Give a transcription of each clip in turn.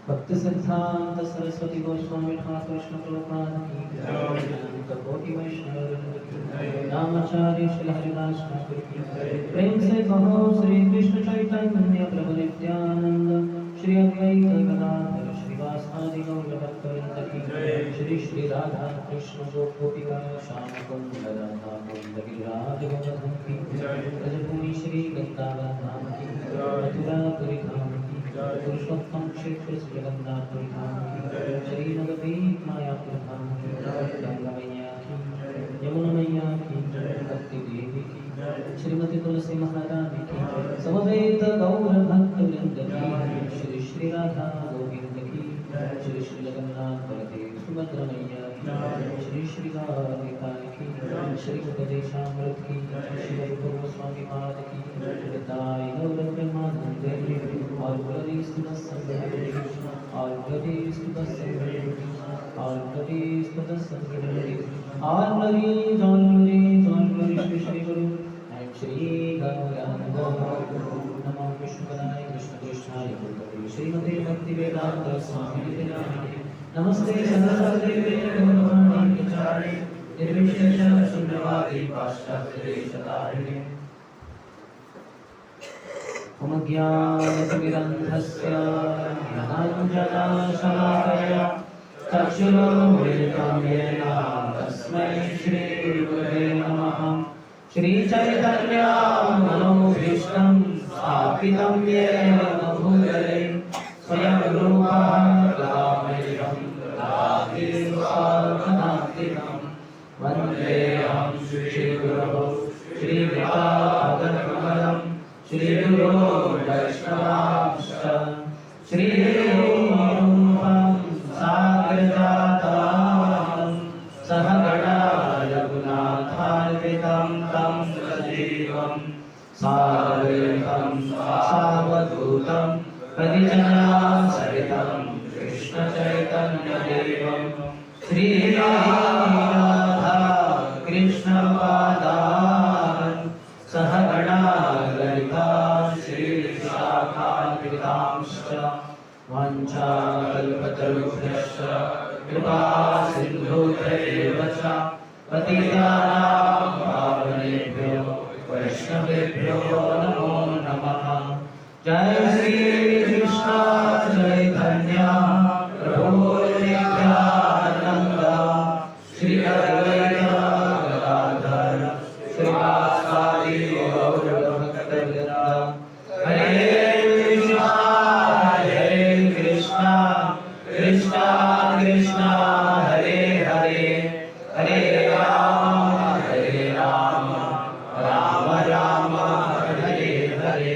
भक्त सिद्धांत सरस्वती गोस्वामी ठाकुर कृष्ण प्रभुपाद की जय। कोटि वैष्णव नामाचार्य श्री हरिदास ठाकुर की प्रेम से कहो श्री कृष्ण चैतन्य प्रभु नित्यानंद श्री अद्वैत गदाधर श्रीवासादि गौर भक्तवृंद की जय। श्री श्री राधा कृष्ण गोपिका श्याम कुंद राधा कुंद गिरिराज गोवर्धन की जय। ब्रजभूमि श्री वृंदावन धाम की जय। मथुरापुरी धाम की जय। पुरुषोत्तम क्षेत्र श्री जगन्नाथपुरी धाम की जय। श्री नवदीप मायापुर धाम की जय। गंगा मैया की जय। यमुना मैया की जय। भक्ति देवी की जय। श्रीमती तुलसी महारानी की जय। समवेत गौर भक्त वृंद की श्री श्री राधा गोविंद की जय। श्री श्री जगन्नाथ बलदेव सुभद्रा मैया की जय। श्री श्री राधिका की जय। श्री उपदेशामृत की जय। श्री गुरु गोस्वामी पाद की जय। दाई गौर ब्रह्मानंद देवी और प्रदेश संगति और प्रदेश संगति और प्रदेश संगति और श्री श्री गुरु एंड श्री गौरांग नमो विष्णुपदाय कृष्ण कृष्णाय गुरुदेव श्रीमते भक्ति वेदांत स्वामी नामिने नमस्ते सरस्वती देवी गौरवाणी प्रचारिणे निर्विशेष शून्यवादी पाश्चात्य देशतारिणे ज्ञानतिमिरन्धस्य ज्ञानाञ्जनशलाकया चक्षुरुन्मीलितं येन तस्मै श्रीगुरवे नमः। श्रीचैतन्यमनोभीष्टं स्थापितं येन भूतले स्वयं रूपः कदामह्यं ददाति स्वार्थनास्तिकं वन्देऽहं श्रीगुरौ श्रीगुरुपादकमलं श्री गुरु वैष्णवांश्च श्रीरूपं साग्रजातं सहगणा रघुनाथान्वितं तं सजीवं साद्वैतं सावधूतं परिजनसहितं कृष्णचैतन्यदेवं श्रीराधा कृष्णपादान् सहगणा ललिता श्रीशाखान्वितांश्च वाञ्छाकल्पतरुभ्यश्च कृपा सिन्धुभ्यैव च पतितानां पावनेभ्यो वैष्णवेभ्यो नमो नमः। जय श्री कृष्ण चैतन्य प्रभु नित्यानंद श्री अद्वैत गदाधर श्रीवासादि गौरभक्तवृंदा हरे Krishna Krishna Krishna Hare Hare Hare Ram Ram Ram Hare Hare.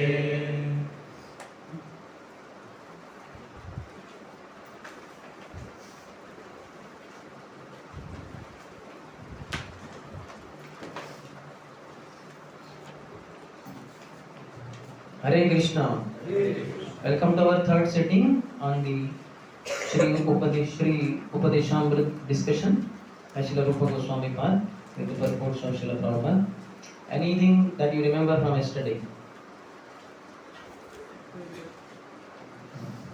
Hare Krishna. Welcome to our third sitting on the Shri Upadeshamrit discussion by Srila Rupa Goswami Pad with the purports of Srila Prabhupada. Anything that you remember from yesterday?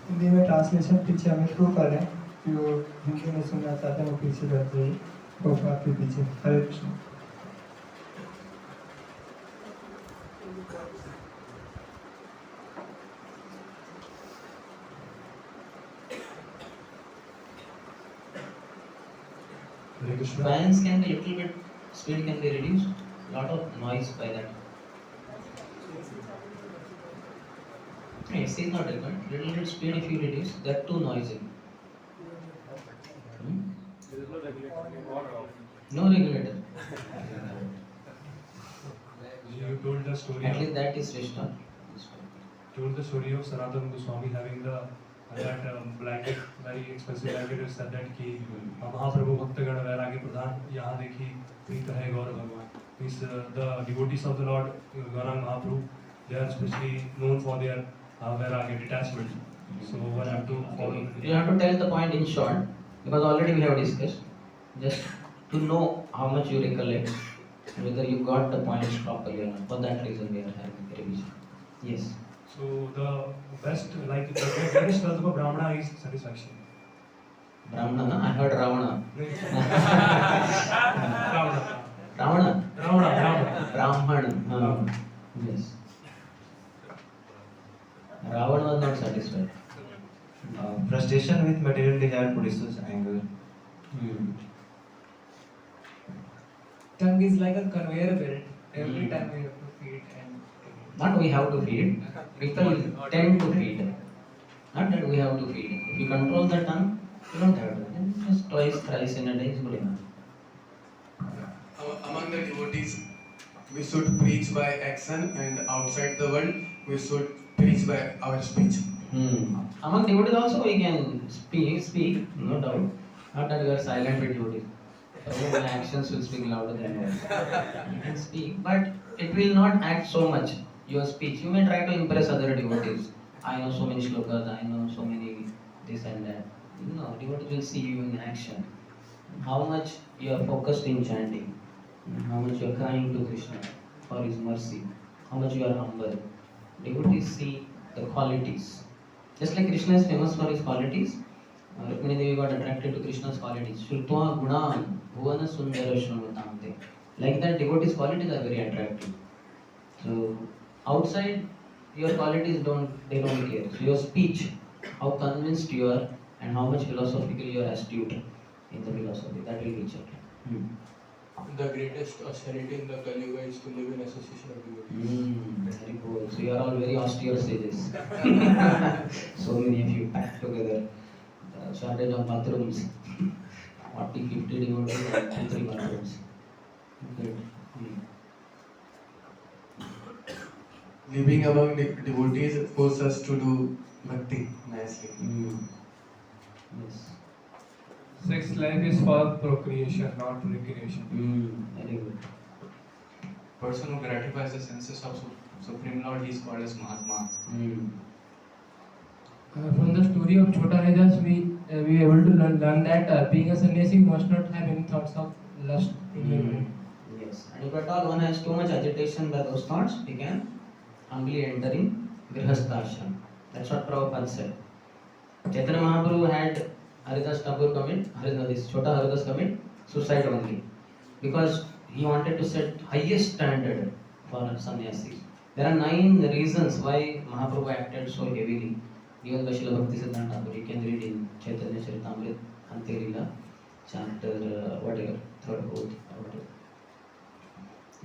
Hindi में ट्रांसलेशन पीछे हमें शुरू कर रहे हैं. जो हिंदी में सुनना चाहते हैं वो पीछे कर जाइए, प्रोफाइल के पीछे. हरे Krishna. Fans can be little bit speed can be reduced. Lot of noise by that. AC is not required. Little bit speed if you reduce, that too noisy. No regulator. You told the story. At least that is restored. Told the story of Sanatana Goswami having that blanket, very expensive blanket. You said that कि महाप्रभु भक्तगण वैराग्य प्रधान यहाँ देखी प्रीत है गौर भगवान. Means the devotees of the Lord Gaurang Mahaprabhu, they are especially known for their vairagya detachment. So one have to follow. You have to tell the point in short because already we have discussed. Just to know how much you recollect, whether you got the points properly or not. For that reason we are having revision. Yes. So the best, like the greatest wealth of a Brahmana is satisfaction. Brahmana, na? I heard Ravana. Ravana. Ravana? Brahman. Yes. Ravana was not satisfied. Frustration with material desire produces anger. Tongue is like a conveyor belt. Every time we have to feed and Not we have to feed. People tend to feed. Not that we have to feed. If you control the tongue, you don't have to. Just twice, thrice in a day is good enough. Among the devotees, we should preach by action, and outside the world, we should preach by our speech. Among devotees also we can speak, no doubt. Not that we are silent with devotees. My actions will speak louder than words. You can speak, but it will not act so much. Your speech, you may try to impress other devotees. I know so many shlokas, I know so many this and that. No, devotees will see you in action. How much you are focused in chanting, how much you are crying to Krishna for His mercy, how much you are humble. Devotees see the qualities. Just like Krishna is famous for his qualities, Rukmini Devi got attracted to Krishna's qualities. Shrutvā gunām bhuvana sundarashyam. Like that, devotees' qualities are very attractive. So outside, your qualities don't care. So your speech, how convinced you are, and how much philosophically you are astute in the philosophy, that will be checked. The greatest austerity in the Kali Yuga is to live in association of devotees. Very cool. So you are all very austere sages. So many of you packed together. The shortage of bathrooms. 40, 50 devotees and 3 bathrooms. Good. Living among devotees forces us to do bhakti nicely. Yes. Sex life is for procreation, not recreation. Very good. Person who gratifies the senses of Supreme Lord, he is called as Mahatma. from the story of Chota Rajas, we are able to learn that being a sannyasi must not have any thoughts of lust in your mind. Yes. And if at all one has too much agitation by those thoughts, he can humbly enter in Grihasthashram. That's what Prabhupada said. Chaitanya Mahaprabhu had Haridas Thakur Chota Haridas commit suicide only. Because he wanted to set highest standard for sannyasis. There are 9 reasons why Mahaprabhu acted so heavily. Given by Srila Bhaktisiddhanta Thakur, you can read in Chaitanya Charitamrita, Antelila, chapter whatever, 3rd, 4th, or whatever.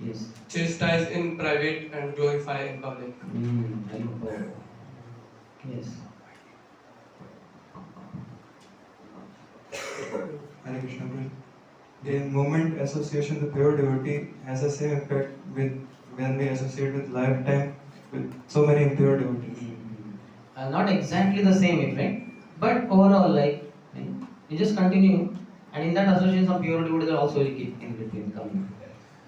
Yes. Chastise in private and glorify in public. Very good. Yes. Hare Krishna Guru. The moment association with pure devotee has the same effect with when we associate with lifetime with so many impure devotees. Not exactly the same effect, but overall, like, you just continue, and in that association, some pure devotees will also will keep in between coming.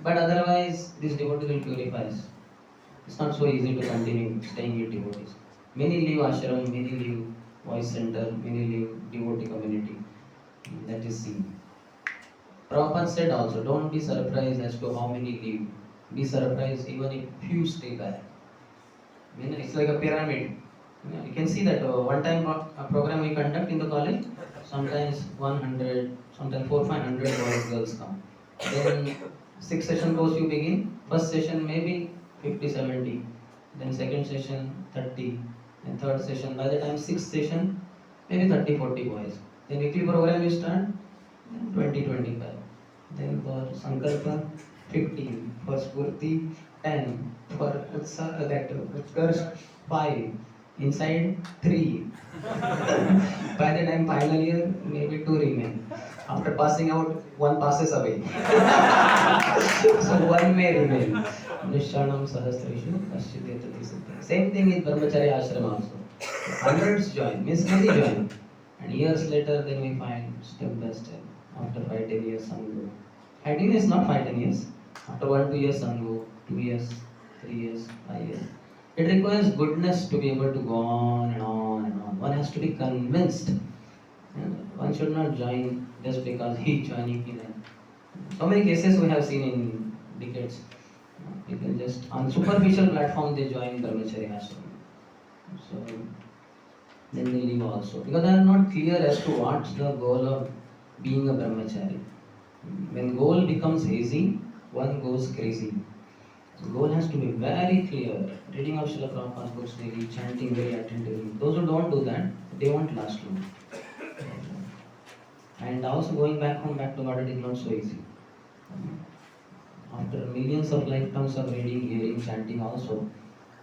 But otherwise, this devotee will purifies. It's not so easy to continue staying with devotees. Many leave ashram, many leave voice center, many leave devotee community. That is seen. Prabhupada said also, don't be surprised as to how many leave. Be surprised even if few stay back. It's like a pyramid. You can see that one time a program we conduct in the college, sometimes 100, sometimes 400-500 boys, girls come. Then 6 session course you begin. First session maybe 50-70, then second session 30, then third session. By the time 6th session, maybe 30-40 boys. Then weekly program you start, then 20-25. Then for Sankalpa, 15. For Spurti, 10. For Utsaha, that Utkarsh, 5. Inside, 3. By the time final year, maybe 2 remain. After passing out, 1 passes away. So 1 may remain. Nishyanam Sahasreshu Kasyadetati Siddha. Same thing with Brahmacharya Ashram also. Hundreds join, means many join. And years later, then we find step by step. After 5-10 years, Sangha. 5-10 years, not 5-10 years. After 1-2 years, Sangha. 2 years, 3 years, 5 years. It requires goodness to be able to go on and on and on. One has to be convinced. One should not join just because he is joining in. So many cases we have seen in decades. People just on superficial platform they join Brahmacharya Ashram. So then they leave also. Because they are not clear as to what's the goal of being a Brahmachari. When goal becomes hazy, one goes crazy. The goal has to be very clear. Reading of Srila Prabhupada's books daily, chanting very attentively. Those who don't do that, they won't last long. And also going back home, back to God, it is not so easy. After millions of lifetimes of reading, hearing, chanting also,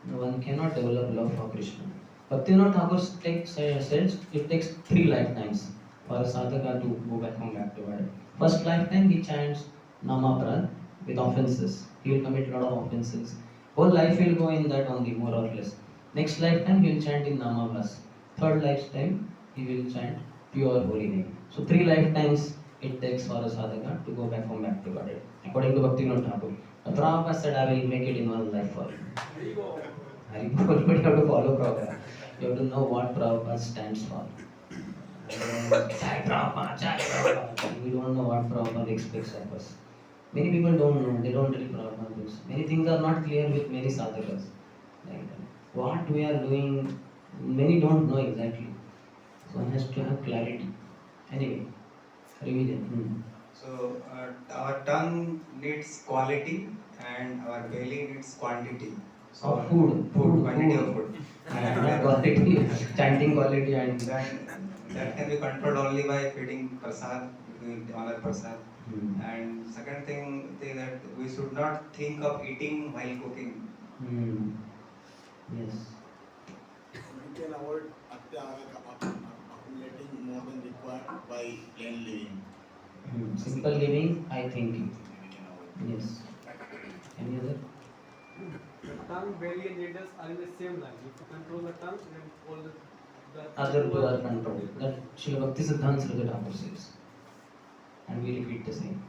one cannot develop love for Krishna. Bhaktivinoda Thakur says it takes 3 lifetimes for a sadhaka to go back home, back to God. First lifetime he chants Namaprad with offenses. He will commit a lot of offenses. Whole life will go in that only, more or less. Next lifetime he will chant in Namavas. Third lifetime he will chant pure holy name. So 3 lifetimes it takes for a sadhaka to go back home, back to God. According to Bhaktivinoda Thakur. Prabhupada said, I will make it in 1 life for you. But you have to follow Prabhupada. You have to know what Prabhupada stands for. Jai Prabhupada, Jai Prabhupada. We don't know what Prabhupada expects of us. Many people don't know, they don't read Prabhupada books. Many things are not clear with many sadhakas. Like what we are doing, many don't know exactly. So one has to have clarity. Anyway, revision. So our tongue needs quality and our belly needs quantity. So Food, quantity of food. And quality, chanting quality and that can be controlled only by feeding prasad, if we honor prasad. And second thing is that we should not think of eating while cooking. Yes. We can avoid accumulating more than required by plain living. Simple living, high thinking. Yes. Any other? The tongue, belly and leaders are in the same line. If you control the tongue, then all the Other two are controlled. That Srila Bhakti Siddhanta Saraswati Thakur says. And we repeat the same.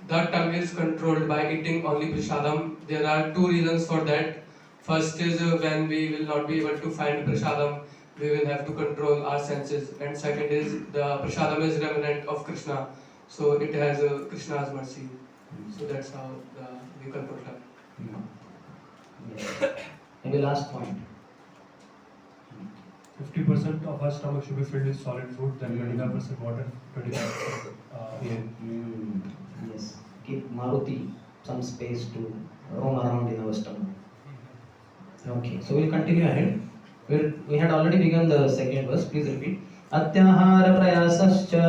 The tongue is controlled by eating only prasadam. There are 2 reasons for that. First is when we will not be able to find prasadam, we will have to control our senses. And second is the prasadam is remnant of Krishna, so it has Krishna's mercy. So that's how we control tongue. Yes. Maybe last point. 50% of our stomach should be filled with solid food, then 25% water, 25% air. Yes. Give Maruti some space to roam around in our stomach. Okay, so we'll continue ahead. We had already begun the second verse. Please repeat. Atyahara prayasascha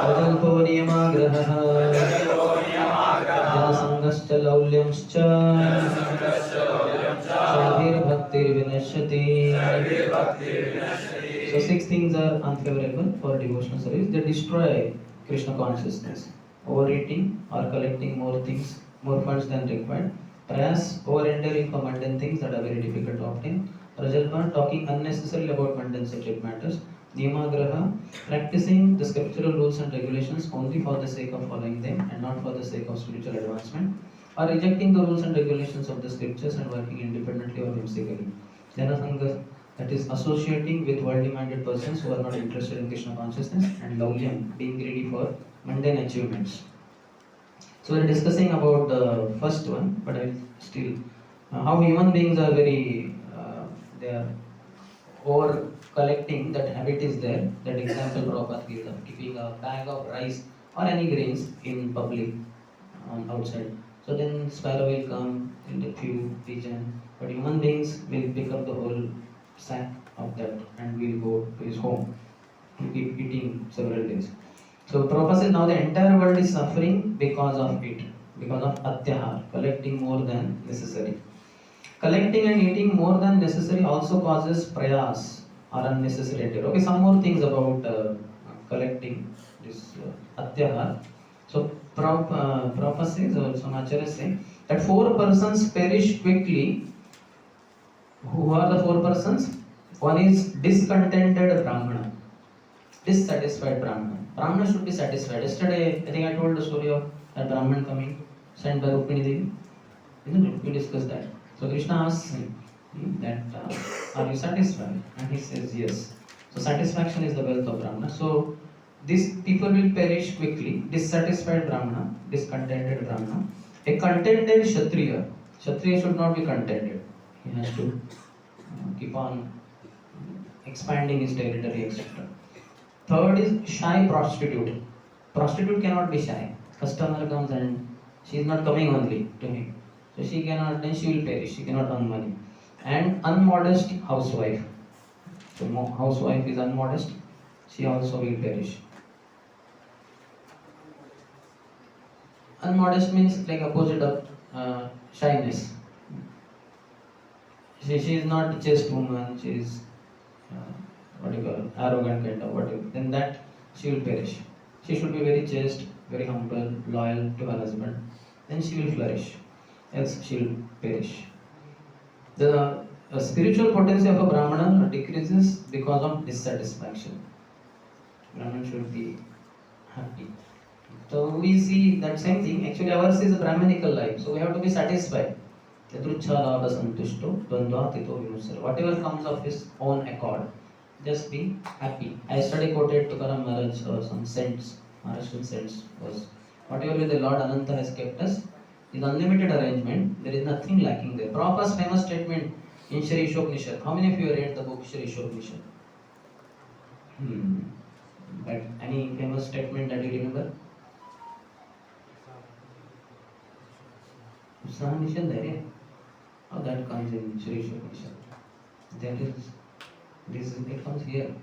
Ajalpo niyamagraha लौल्यंश्च शान्तिर्भक्तिर्विनश्यति. So 6 things are unfavorable for devotional service. They destroy Krishna consciousness. Overeating or collecting more things, more funds than required. Prayas, over-enduring for mundane things that are very difficult to obtain. Rajalpa, talking unnecessarily about mundane subject matters. Niyamagraha, practicing the scriptural rules and regulations only for the sake of following them and not for the sake of spiritual advancement. Or rejecting the rules and regulations of the scriptures and working independently or whimsically. Janasanga, that is associating with worldly minded persons who are not interested in Krishna consciousness. And Laulyam, being greedy for mundane achievements. So we are discussing about the first one, but I will still how human beings are very they are over collecting. That habit is there. That example Prabhupada gives of keeping a bag of rice or any grains in public on outside. So then sparrow will come in a few pigeon, but human beings will pick up the whole sack of that and will go to his home to keep eating several days. So Prabhupada says now the entire world is suffering because of it, because of atyahar, collecting more than necessary. Collecting and eating more than necessary also causes prayas or unnecessary endeavor. Okay, some more things about collecting this atyahar. So Prabhupada says, or some acharyas say, that 4 persons perish quickly. Who are the 4 persons? One is discontented Brahmana, dissatisfied Brahmana. Brahmana should be satisfied. Yesterday, I think I told the story of that Brahman coming, sent by Rukmini Devi. Isn't it? We discussed that. So Krishna asks him that, are you satisfied? And he says yes. So satisfaction is the wealth of Brahmana. So these people will perish quickly. Dissatisfied Brahmana, discontented Brahmana. A contented Kshatriya. Kshatriya should not be contented. He has to keep on expanding his territory, etc. Third is shy prostitute. Prostitute cannot be shy. Customer comes and she is not coming only to him. So she cannot, then she will perish. She cannot earn money. And unmodest housewife. So housewife is unmodest. She also will perish. Unmodest means like opposite of shyness. She is not a chaste woman. She is arrogant kind of whatever. Then that she will perish. She should be very chaste, very humble, loyal to her husband. Then she will flourish. Else she will perish. The spiritual potency of a Brahmana decreases because of dissatisfaction. Brahman should be happy. So we see that same thing. Actually ours is a Brahmanical life. So we have to be satisfied. Whatever comes of his own accord, just be happy. I yesterday quoted Tukaram Maharaj some saints, Maharashtrian saints was, whatever with the Lord Ananta has kept us is unlimited arrangement. There is nothing lacking there. Prabhupada's famous statement in Shri Ishopnishad. How many of you read the book Shri Ishopnishad? But any famous statement that you remember? Usahanishad there. How that comes in Shri Ishopnishad? That is, it comes here.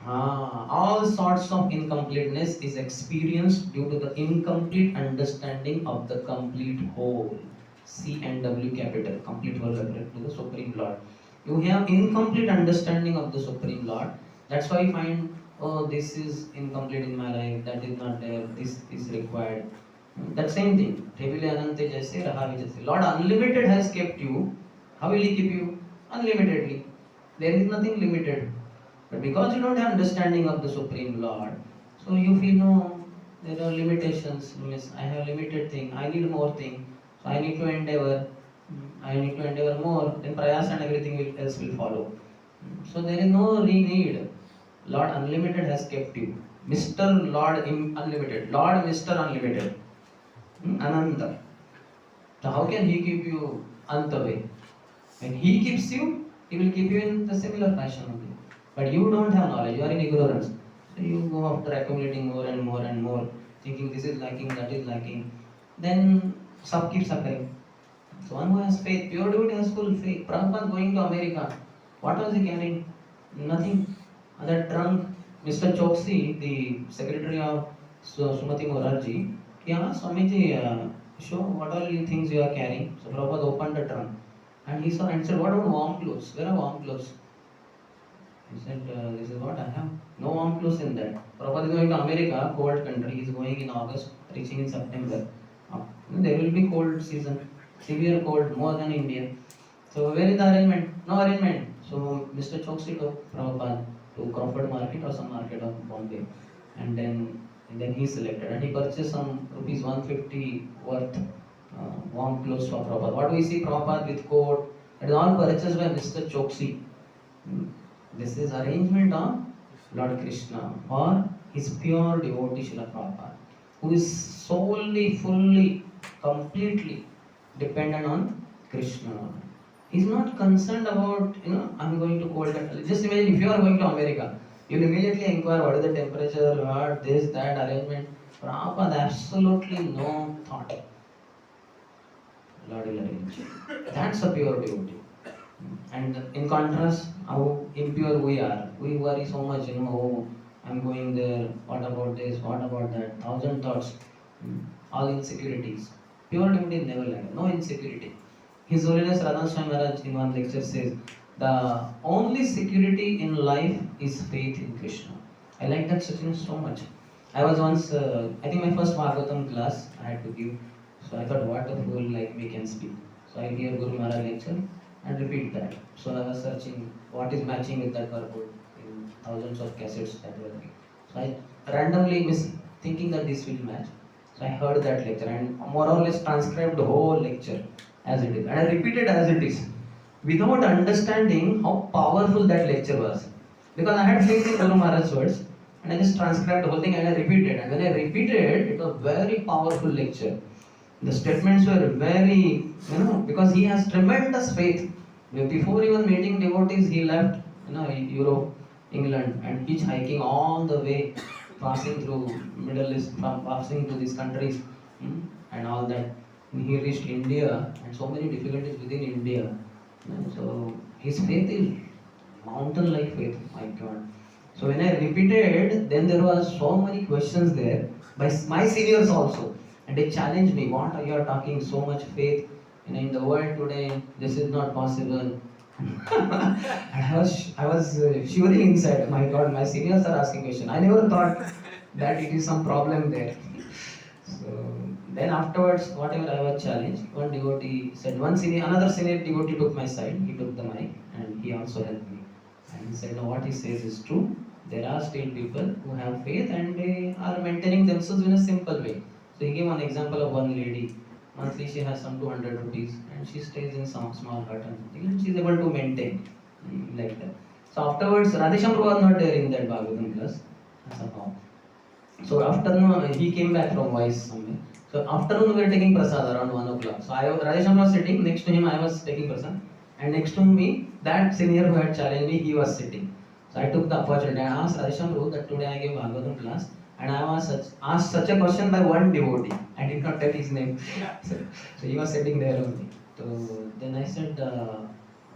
All sorts of incompleteness is experienced due to the incomplete understanding of the complete whole. C and W capital, complete whole referred to the Supreme Lord. You have incomplete understanding of the Supreme Lord. That's why you find, oh, this is incomplete in my life, that is not there, this is required. That same thing. Lord Unlimited has kept you. How will He keep you? Unlimitedly. There is nothing limited. But because you don't have understanding of the Supreme Lord, so you feel, no, there are limitations. I have limited thing. I need more thing. So I need to endeavor. More. Then prayas and everything else will follow. So there is no need. Lord Unlimited has kept you. Mr. Lord Unlimited. Lord Mr. Unlimited. Ananta. So how can He keep you Anta way? When He keeps you, He will keep you in the similar fashion only. But you don't have knowledge, you are in ignorance. So you go after accumulating more and more and more, thinking this is lacking, that is lacking. Then sab keep suffering. So one who has faith, pure devotee has full faith. Prabhupada going to America, what was he carrying? Nothing. That trunk, Mr. Choksi, the secretary of Sumati Morarji, yeah, Swamiji, show what all you things you are carrying. So Prabhupada opened the trunk and he saw and said, what about warm clothes? Where are warm clothes? He said, this is what I have. No warm clothes in that. Prabhupada is going to America, cold country. He is going in August, reaching in September. There will be cold season, severe cold, more than India. So where is the arrangement? No arrangement. So Mr. Choksi took Prabhupada to Crawford Market or some market of Bombay. And then he selected and he purchased some rupees 150 worth warm clothes for Prabhupada. What do we see? Prabhupada with coat. It is all purchased by Mr. Choksi. This is arrangement of Lord Krishna or his pure devotee Srila Prabhupada, who is solely, fully, completely dependent on Krishna. He is not concerned about, I'm going to cold country. Just imagine if you are going to America, you will immediately inquire what is the temperature, what, this, that, arrangement. Prabhupada, absolutely no thought. Lord will arrange. That's a pure devotee. And in contrast, how impure we are. We worry so much, oh, I'm going there, what about this, what about that, thousand thoughts, all insecurities. Pure devotee never like no insecurity. His Holiness Sundarshyam Maharaj in one lecture says, the only security in life is faith in Krishna. I like that sentence so much. I was once, I think my first Bhagavatam class I had to give. So I thought, what a fool like me can speak. So I hear Guru Maharaj lecture and repeat that. So I was searching what is matching with that purport in thousands of cassettes that were there. So I randomly thinking that this will match. So I heard that lecture and more or less transcribed the whole lecture as it is. And I repeated as it is without understanding how powerful that lecture was. Because I had faith in Guru Maharaj's words and I just transcribed the whole thing and I repeated. And when I repeated, it was a very powerful lecture. The statements were very, because he has tremendous faith. Before even meeting devotees, he left, Europe, England, and hitchhiking all the way, passing through Middle East, passing to these countries, and all that. And he reached India, and so many difficulties within India. So his faith is mountain-like faith. My God. So when I repeated, then there was so many questions there by my seniors also. And they challenged me, what are you talking so much faith? In the world today, this is not possible. And I was shivering inside. My God, my seniors are asking questions. I never thought that it is some problem there. So then afterwards, whatever I was challenged, one devotee said, another senior devotee took my side. He took the mic and he also helped me. And he said, no, what he says is true. There are still people who have faith and they are maintaining themselves in a simple way. So he gave one example of one lady. Monthly she has some 200 rupees and she stays in some small hut and she is able to maintain like that. So afterwards, Radheshyam was not there in that Bhagavatam class somehow. So afternoon he came back from Vice somewhere. So afternoon we were taking prasad around 1 o'clock. So Radheshyam was sitting next to him. I was taking prasad, and next to me that senior who had challenged me, he was sitting. So I took the opportunity and asked Radheshyam Prabhu that today I gave Bhagavatam class. And I was asked such a question by one devotee. I did not tell his name. So he was sitting there only. So then I said,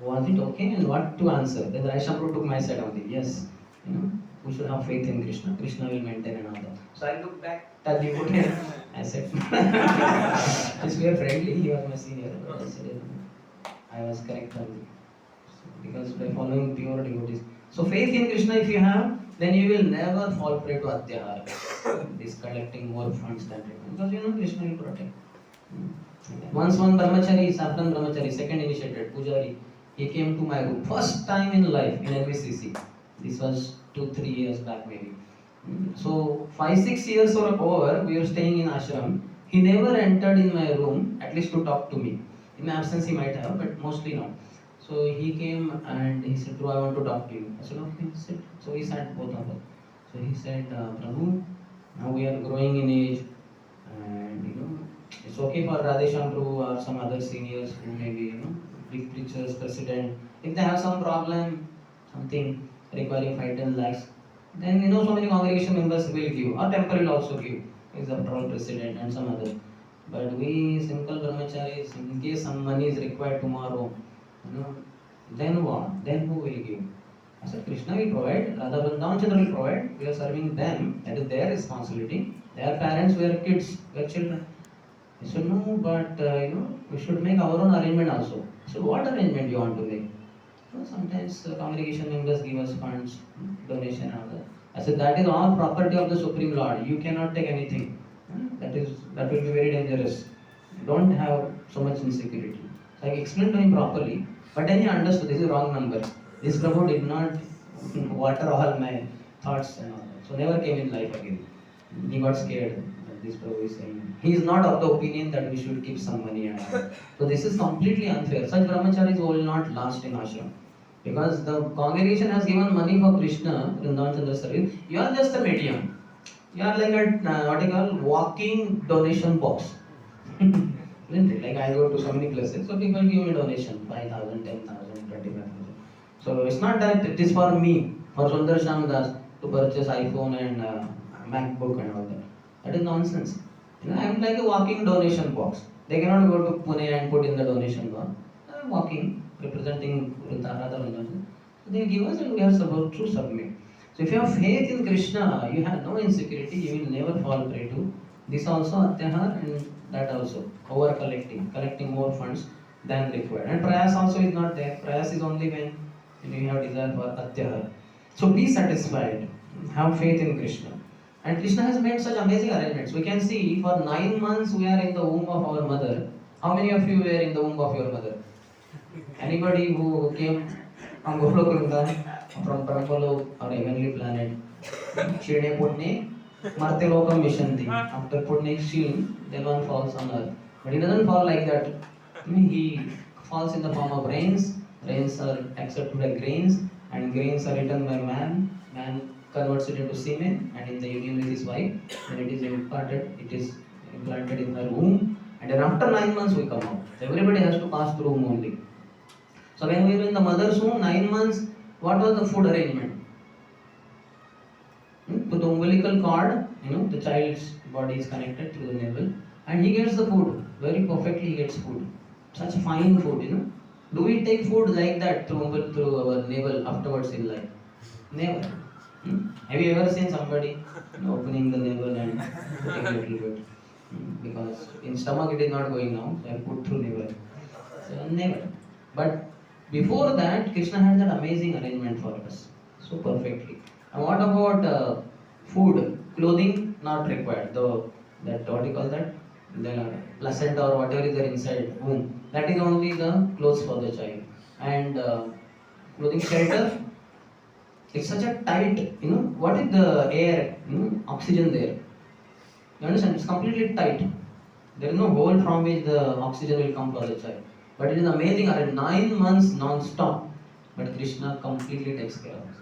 was it okay? And what to answer? Then Radheshyam Prabhu took my side only. Yes, we should have faith in Krishna. Krishna will maintain and all that. So I looked back at the devotee. I said, yes, we are friendly. He was my senior. I said, I was correct only. Because by following pure devotees. So faith in Krishna if you have, then you will never fall prey to Atyahara, this collecting more funds than revenue. Because Krishna will protect. Once one brahmachari, Saffron brahmachari, second initiated, Pujari, he came to my room, first time in life in NVCC. This was 2-3 years back maybe. So 5-6 years or over, we were staying in ashram. He never entered in my room, at least to talk to me. In my absence he might have, but mostly not. So he came and he said, I want to talk to you. I said, okay, sit. So we sat both of us. So he said, Prabhu, now we are growing in age and it's okay for Radheshyam Prabhu or some other seniors who may be, big preachers, president. If they have some problem, something requiring 5-10 lakhs, then so many congregation members will give, or temple will also give. He is after all president and some other. But we simple brahmacharis, in case some money is required tomorrow, then what? Then who will give? I said, Krishna will provide, Radha Vrindavan Chandra will provide, we are serving them, that is their responsibility. Their parents were kids, were children. He said, no, but we should make our own arrangement also. So what arrangement you want to make? Sometimes congregation members give us funds, donation and all that. I said, that is all property of the Supreme Lord. You cannot take anything. That will be very dangerous. Don't have so much insecurity. So I explained to him properly, but then he understood this is wrong number. This Prabhu did not water all my thoughts and all that. So never came in life again. He got scared that this Prabhu is saying. He is not of the opinion that we should keep some money and all that. So this is completely unfair. Such brahmacharis will not last in ashram. Because the congregation has given money for Krishna, Vrindavan Chandra service. You are just a medium. You are like a walking donation box. Isn't it? Like I go to so many places, so people give me donation 5,000, 10,000, 25,000. So it's not that it is for me, for Sundarshyam Das to purchase iPhone and MacBook and all that. That is nonsense. I am like a walking donation box. They cannot go to Pune and put in the donation box. I am walking, representing Radha Vrindavan. So they give us and we are supposed to submit. So if you have faith in Krishna, you have no insecurity, you will never fall prey to this also Atyahar and that also. Over collecting more funds than required. And prayas also is not there. Prayas is only when you have desire for Atyahar. So be satisfied. Have faith in Krishna. And Krishna has made such amazing arrangements. We can see for 9 months we are in the womb of our mother. How many of you were in the womb of your mother? Anybody who came from Golokunda, from Parampolo or heavenly planet? Shirne Putne, Martelokam Vishanti. After Putne Shin, then one falls on earth. But he doesn't fall like that. He falls in the form of rains. Rains are accepted by grains, and grains are eaten by man. Man converts it into semen, and in the union with his wife, when it is implanted in her womb, and then after 9 months we come out. So everybody has to pass through womb only. So when we were in the mother's womb, 9 months, what was the food arrangement? To the umbilical cord, the child's body is connected through the navel, and he gets the food. Very perfectly he gets food. Such fine food, Do we take food like that through our navel afterwards in life? Never. Have you ever seen somebody opening the navel and taking a little bit? Because in stomach it is not going now, so I put through navel. So never. But before that, Krishna had that amazing arrangement for us. So perfectly. And what about food? Clothing not required. What do you call that? The placenta or whatever is there inside womb. That is only the clothes for the child. And clothing, shelter. It's such a tight, what is the air, oxygen there? You understand? It's completely tight. There is no hole from which the oxygen will come for the child. But it is amazing, 9 months non-stop. But Krishna completely takes care of us.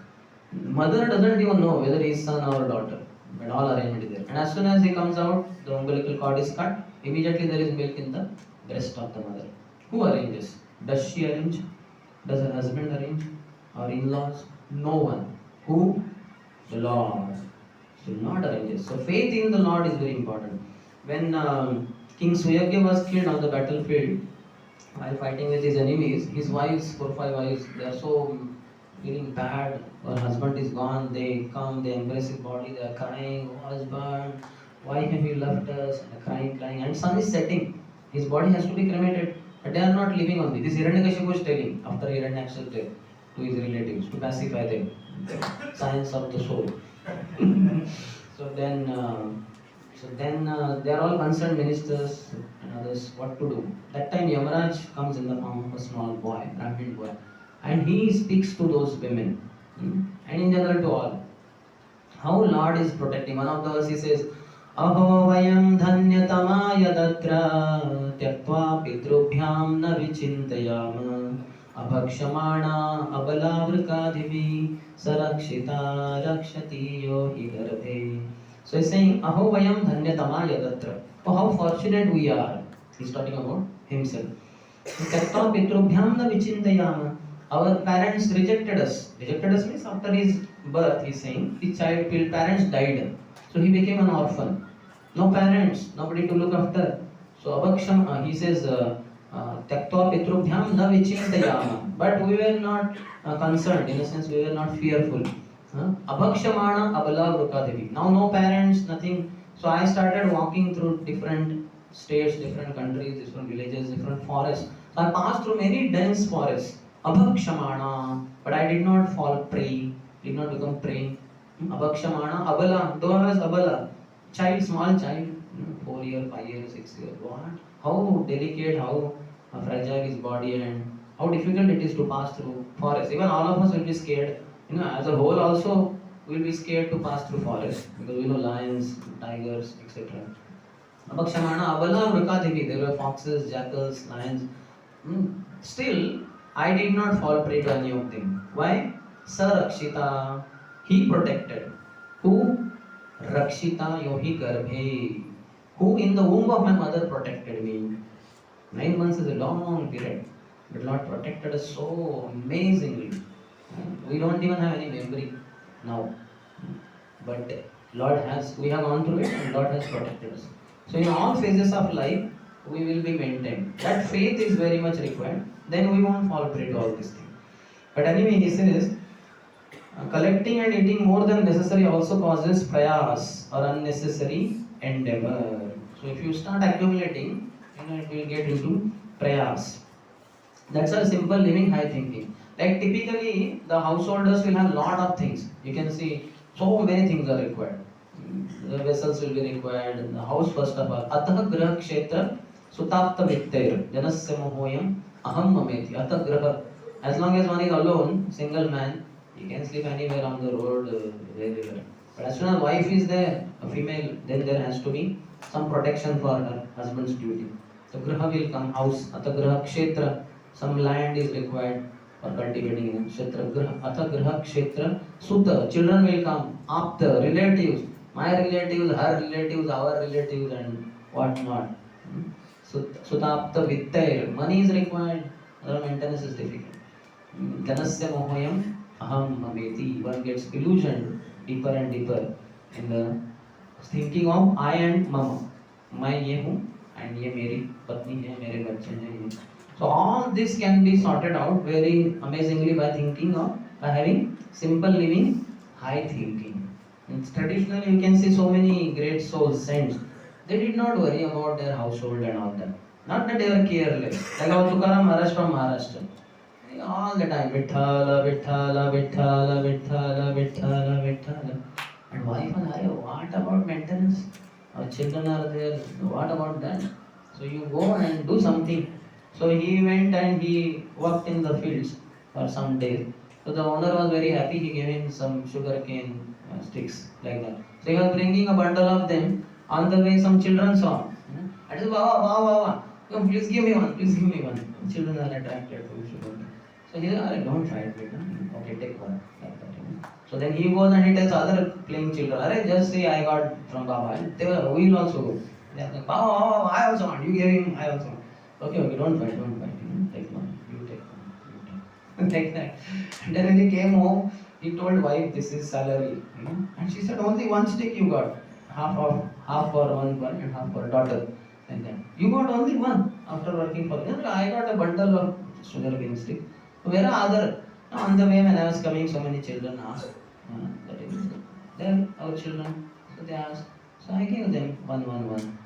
Mother doesn't even know whether he is son or daughter. But all arrangement is there. And as soon as he comes out, the umbilical cord is cut. Immediately there is milk in the breast of the mother. Who arranges? Does she arrange? Does her husband arrange? Or in-laws? No one. Who? The Lord. So Lord arranges. So faith in the Lord is very important. When King Suyagya was killed on the battlefield, while fighting with his enemies, his wives, 4 or 5 wives, they are so feeling bad. Her husband is gone. They come, they embrace his body. They are crying, "Oh husband, why have you left us?" And crying. And sun is setting. His body has to be cremated. But they are not living on this. This Hiranyakashipu is telling after Hiranyaksha's death to his relatives to pacify them. Science of the soul. So then they are all concerned ministers and others what to do. That time Yamaraj comes in the form of a small boy, Brahmin boy, and he speaks to those women and in general to all. How Lord is protecting. One of the verses he says, "Aho vayam dhanyatama yadatra tyaktva pitrubhyam na vichintayama abhakshamana abalavrikadhivi sarakshita rakshati yohi garbhe." So he's saying, "Aho vayam dhanyatama yadatra." Oh, how fortunate we are. He's talking about himself. Tyaktva pitrubhyam na vichintayama. Our parents rejected us. Rejected us means after his birth, he's saying, his parents died. So he became an orphan. No parents, nobody to look after. So Abhaksham, he says, Tyaktva pitrubhyam na vichintayama. But we were not concerned, in a sense, we were not fearful. Abhakshamana abala vrukadivi. Now, no parents, nothing. So, I started walking through different states, different countries, different villages, different forests. So, I passed through many dense forests. Abhakshamana. But I did not fall prey, did not become prey. Abhakshamana abala. Though I was abala, child, small child, 4 years, 5 years, 6 years. What? How delicate, how fragile his body, and how difficult it is to pass through forest. Even all of us will be scared. As a whole also will be scared to pass through forest because lions, tigers, etc. Abhakshamana abala vrukadivi. There were foxes, jackals, lions. Still, I did not fall prey to any of them. Why? Sarakshita. He protected. Who? Rakshita yohi garbhe. Who in the womb of my mother protected me. 9 months is a long period. But Lord protected us so amazingly. We don't even have any memory now. But we have gone through it and Lord has protected us. So in all phases of life, we will be maintained. That faith is very much required. Then we won't fall prey to all these things. But anyway, he says, collecting and eating more than necessary also causes prayas or unnecessary endeavor. So if you start accumulating, it will get into prayas. That's a simple living high thinking. Like typically, the householders will have lot of things. You can see so many things are required. The vessels will be required. The house first of all. Atah graha kshetra sutapta vittair janasya mohoyam aham mameti. Atah graha. As long as one is alone, single man, he can sleep anywhere on the road, wherever. But as soon as wife is there, a female, then there has to be some protection for her husband's duty. So graha will come, house. Atah graha kshetra. Some land is required for cultivating in kshetra graha. Atha graha kshetra sutta. Children will come. Apta, relatives. My relatives, her relatives, our relatives, and what not. Sutta apta vittair. Money is required. Other maintenance is difficult. Dhanasya mohoyam aham mameti. One gets illusioned deeper and deeper in the thinking of I and mama. मैं ये हूँ and ये मेरी पत्नी है, मेरे बच्चे हैं. So all this can be sorted out very amazingly by thinking of, by having simple living, high thinking. Traditionally, you can see so many great souls, saints. They did not worry about their household and all that. Not that they were careless. Like our Tukaram Maharaj from Maharashtra. All the time, Vithala, Vithala, Vithala, Vithala, Vithala, Vithala. And wife and I, what about maintenance? Our children are there. What about that? So you go and do something. So he went and he worked in the fields for some days. So the owner was very happy. He gave him some sugarcane sticks like that. So he was bringing a bundle of them. On the way, some children saw. I said, wow, wow, wow, wow. No, please give me one. Please give me one. Children are attracted to sugarcane. So he said, don't try it, beta. Okay, take one. Like that. So then he goes and he tells other playing children, Arey, just say I got from Baba. They will also go. They are like, Baba, I also want. You gave him, I also want. Okay, don't fight. Take one, you take one. Like that. And then when he came home, he told wife, this is salary. And she said, only one stick you got. Half for one and half for daughter. Like that. You got only one after working for them. I got a bundle of sugarcane stick. Where are other? On the way when I was coming, so many children asked. That is, they're our children. So they asked. So I gave them one.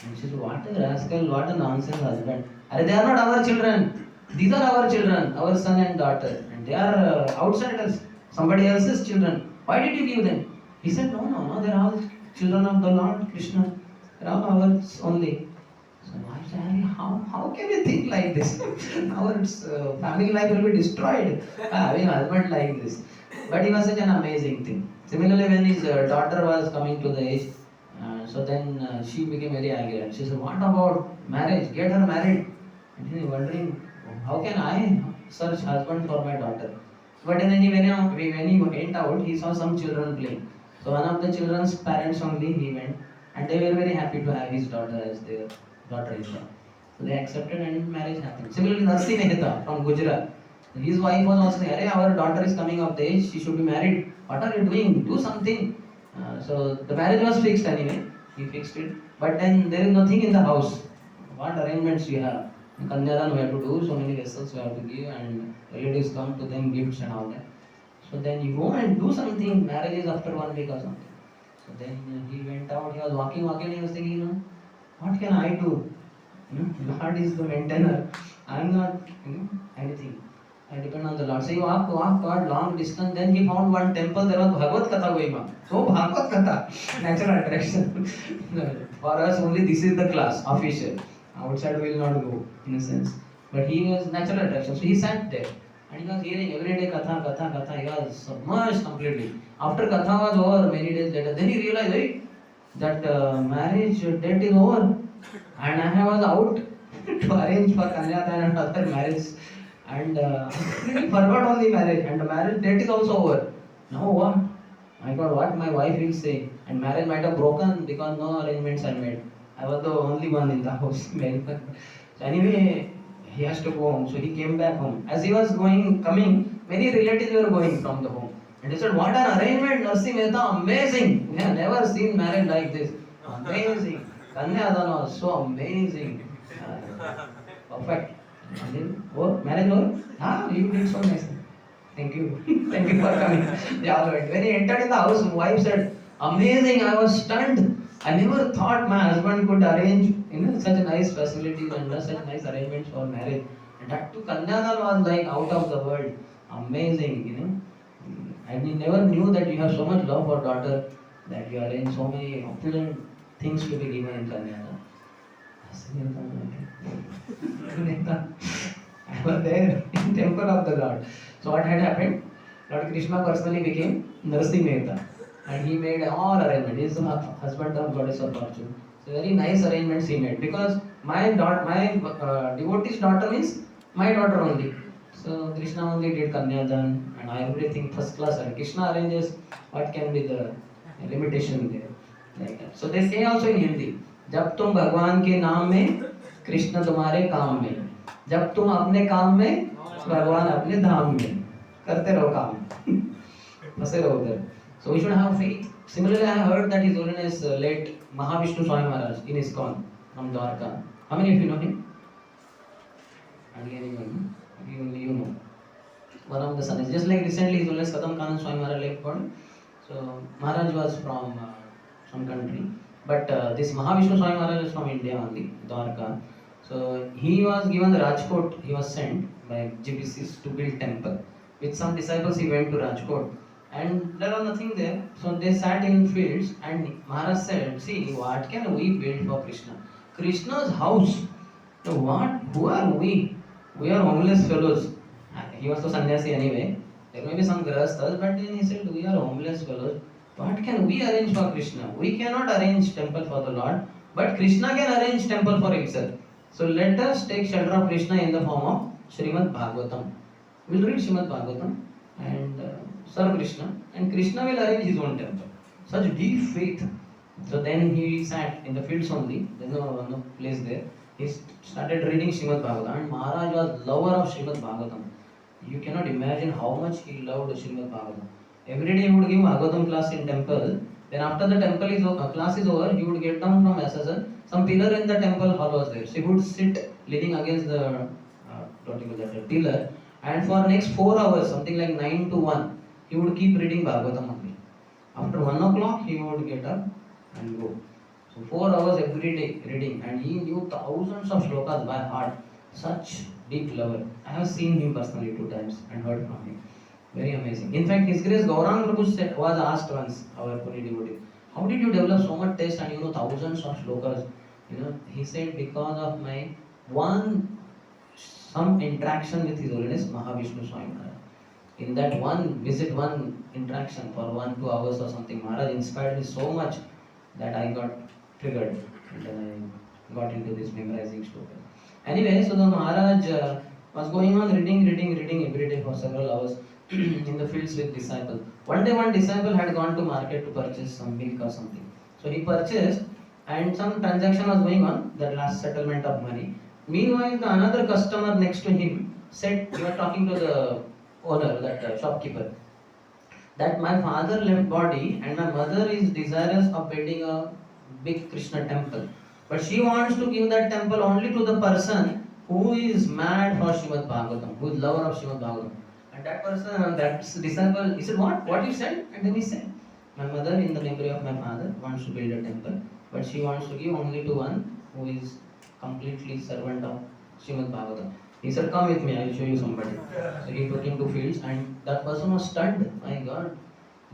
And she said, what a rascal, what a nonsense husband. They are not our children. These are our children, our son and daughter. And they are outsiders, somebody else's children. Why did you give them? He said, no, they are all children of the Lord Krishna. They are all ours only. So I said, how can you think like this? Our family life will be destroyed. Having a husband like this. But it was such an amazing thing. Similarly, when his daughter was coming to the age, so then she became very angry and she said, what about marriage? Get her married. And he was wondering, how can I search husband for my daughter? But then when he went out, he saw some children playing. So one of the children's parents only, he went and they were very happy to have his daughter as their daughter-in-law. So they accepted and marriage happened. Similarly, Narsi Mehta from Gujarat. His wife was also saying, our daughter is coming of age, she should be married. What are you doing? Do something. So the marriage was fixed anyway. He fixed it. But then there is nothing in the house. What arrangements you have? Kanyadan we have to do, so many vessels we have to give, and relatives come to them, gifts and all that. So then you go and do something, marriage is after 1 week or something. So then he went out, he was walking, and he was thinking, what can I do? God is the maintainer. I am not anything. I depend on the Lord. So he walked God long distance. Then he found one temple. There was Bhagavad Katha going on. So Bhagavad Katha, natural attraction. For us only this is the class, official. Outside we will not go in a sense. But he was natural attraction. So he sat there and he was hearing every day Katha. He was submerged completely. After Katha was over, many days later, then he realized, hey, that marriage date is over. And I was out to arrange for Kanyadan and other marriage. And he forgot on the marriage, and the marriage date is also over. Now what? My God, what my wife will say? And marriage might have broken because no arrangements are made. I was the only one in the house. So anyway, he has to go home. So he came back home. As he was coming, many relatives were going from the home. And they said, what an arrangement, Narsi Mehta, amazing. We have never seen marriage like this. Amazing. Kanyadan was so amazing. Perfect. And then, oh, marriage over? Ah, you did so nice. Thank you. Thank you for coming. They all went. When he entered in the house, wife said, amazing, I was stunned. I never thought my husband could arrange such a nice facilities and such nice arrangements for marriage. And that too, Kanyadan was like out of the world. Amazing, And he never knew that you have so much love for daughter that you arrange so many opulent things to be given in Kanyadan. I was there in temple of the Lord. So what had happened? Lord Krishna personally became Narsi Mehta, and he made all arrangements. He is the husband of Goddess of Fortune. So very nice arrangements he made, because my devotee's daughter means my daughter only. So Krishna only did Kanyadan and everything first class. And Krishna arranges. What can be the limitation there? Like that. So they say also in Hindi, जब तुम भगवान के नाम में, कृष्ण तुम्हारे काम में, जब तुम अपने काम में, भगवान अपने धाम में, करते रहो काम, फंसे रहो उधर. So we should have faith. Similarly, I heard that His Holiness late Mahavishnu Swami Maharaj in ISKCON from Dwarka. How many of you know him? Hardly anyone. Only you know. One of the sons. Just like recently, His Holiness Kadam Kanand Swami Maharaj left God. So Maharaj was from some country. But this Mahavishnu Swami Maharaj is from India only, Dwarka. So he was given the Rajkot, he was sent by GBCs to build temple. With some disciples he went to Rajkot. And there was nothing there. So they sat in fields and Maharaj said, see, what can we build for Krishna? Krishna's house. So what? Who are we? We are homeless fellows. He was a sannyasi anyway. There may be some grahasthas, but then he said, we are homeless fellows. What can we arrange for Krishna? We cannot arrange temple for the Lord, but Krishna can arrange temple for himself. So let us take shelter of Krishna in the form of Srimad Bhagavatam. We'll read Srimad Bhagavatam and serve Krishna, and Krishna will arrange his own temple. Such deep faith. So then he sat in the fields only, there's no place there. He started reading Srimad Bhagavatam, and Maharaj was lover of Srimad Bhagavatam. You cannot imagine how much he loved Srimad Bhagavatam. Every day he would give Bhagavatam class in temple. Then after the class is over, he would get down from SSL. Some pillar in the temple hall was there. So he would sit leaning against the pillar, and for next 4 hours, something like 9 to 1, he would keep reading Bhagavatam only. After 1 o'clock, he would get up and go. So 4 hours every day reading, and he knew thousands of shlokas by heart. Such deep lover. I have seen him personally 2 times and heard from him. Very amazing. In fact, His Grace Gaurang Prabhu was asked once, our Puri devotee, how did you develop so much taste and thousands of shlokas? He said, because of my some interaction with His Holiness Mahavishnu Swami Maharaj. In that one visit, one interaction for 1-2 hours or something, Maharaj inspired me so much that I got triggered and I got into this memorizing shlokas. Anyway, so the Maharaj was going on reading every day for several hours in the fields with disciples. One day one disciple had gone to market to purchase some milk or something. So he purchased and some transaction was going on, that last settlement of money. Meanwhile, the another customer next to him said, you are talking to the owner, that shopkeeper, that my father left body and my mother is desirous of building a big Krishna temple. But she wants to give that temple only to the person who is mad for Srimad Bhagavatam, who is lover of Srimad Bhagavatam. And that person, that disciple, he said, what you said? And then he said, my mother, in the memory of my father, wants to build a temple, but she wants to give only to one who is completely servant of Srimad Bhagavatam. He said, come with me, I will show you somebody. So he took him to fields, and that person was stunned. My God,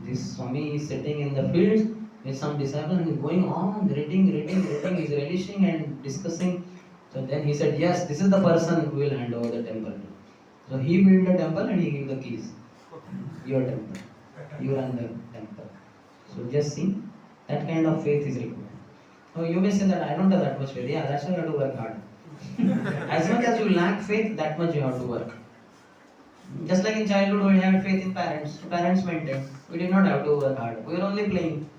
this Swami is sitting in the fields with some disciple and he's going on, reading, he's relishing and discussing. So then he said, yes, this is the person who will hand over the temple to. So he built the temple and he gave the keys. Your temple. You run the temple. So just see, that kind of faith is required. So you may say that I don't have that much faith. Yeah, that's why you have to work hard. As much as you lack faith, that much you have to work. Just like in childhood, we had faith in parents. Parents maintained. We did not have to work hard. We were only playing.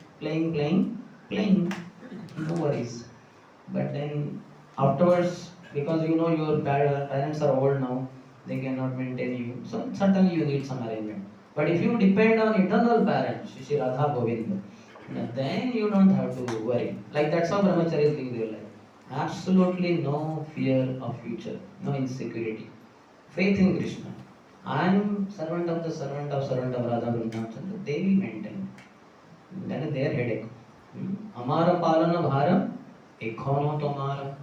No worries. But then afterwards, because you know your parents are old now, they cannot maintain you. So certainly you need some arrangement. But if you depend on eternal parents, Shri Radha Govinda, then you don't have to worry. Like that's how brahmacharis live their life. Absolutely no fear of future, no insecurity. Faith in Krishna. I am servant of Radha Vrindavan. They will maintain. That is their headache. Amara palana bhara, ekhono tomara.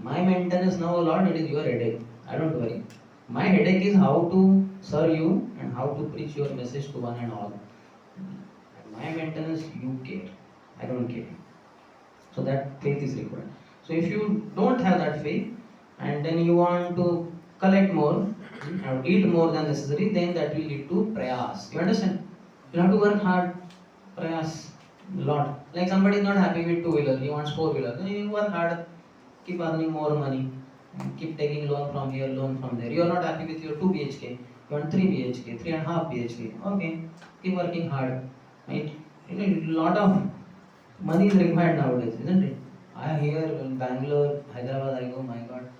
My maintenance now, Lord, it is your headache. I don't worry. My headache is how to serve you and how to preach your message to one and all. My maintenance, you care. I don't care. So that faith is required. So if you don't have that faith and then you want to collect more or eat more than necessary, then that will lead to prayas. You understand? You have to work hard. Prayas. A lot. Like somebody is not happy with two-wheeler, he wants four-wheeler. Then you work hard. Keep earning more money. Keep taking loan from here, loan from there. You are not happy with your 2 BHK. You want 3 BHK, 3.5 BHK. Okay. Keep working hard. Right? A lot of money is required nowadays, isn't it? I hear in Bangalore, Hyderabad, I go, my God,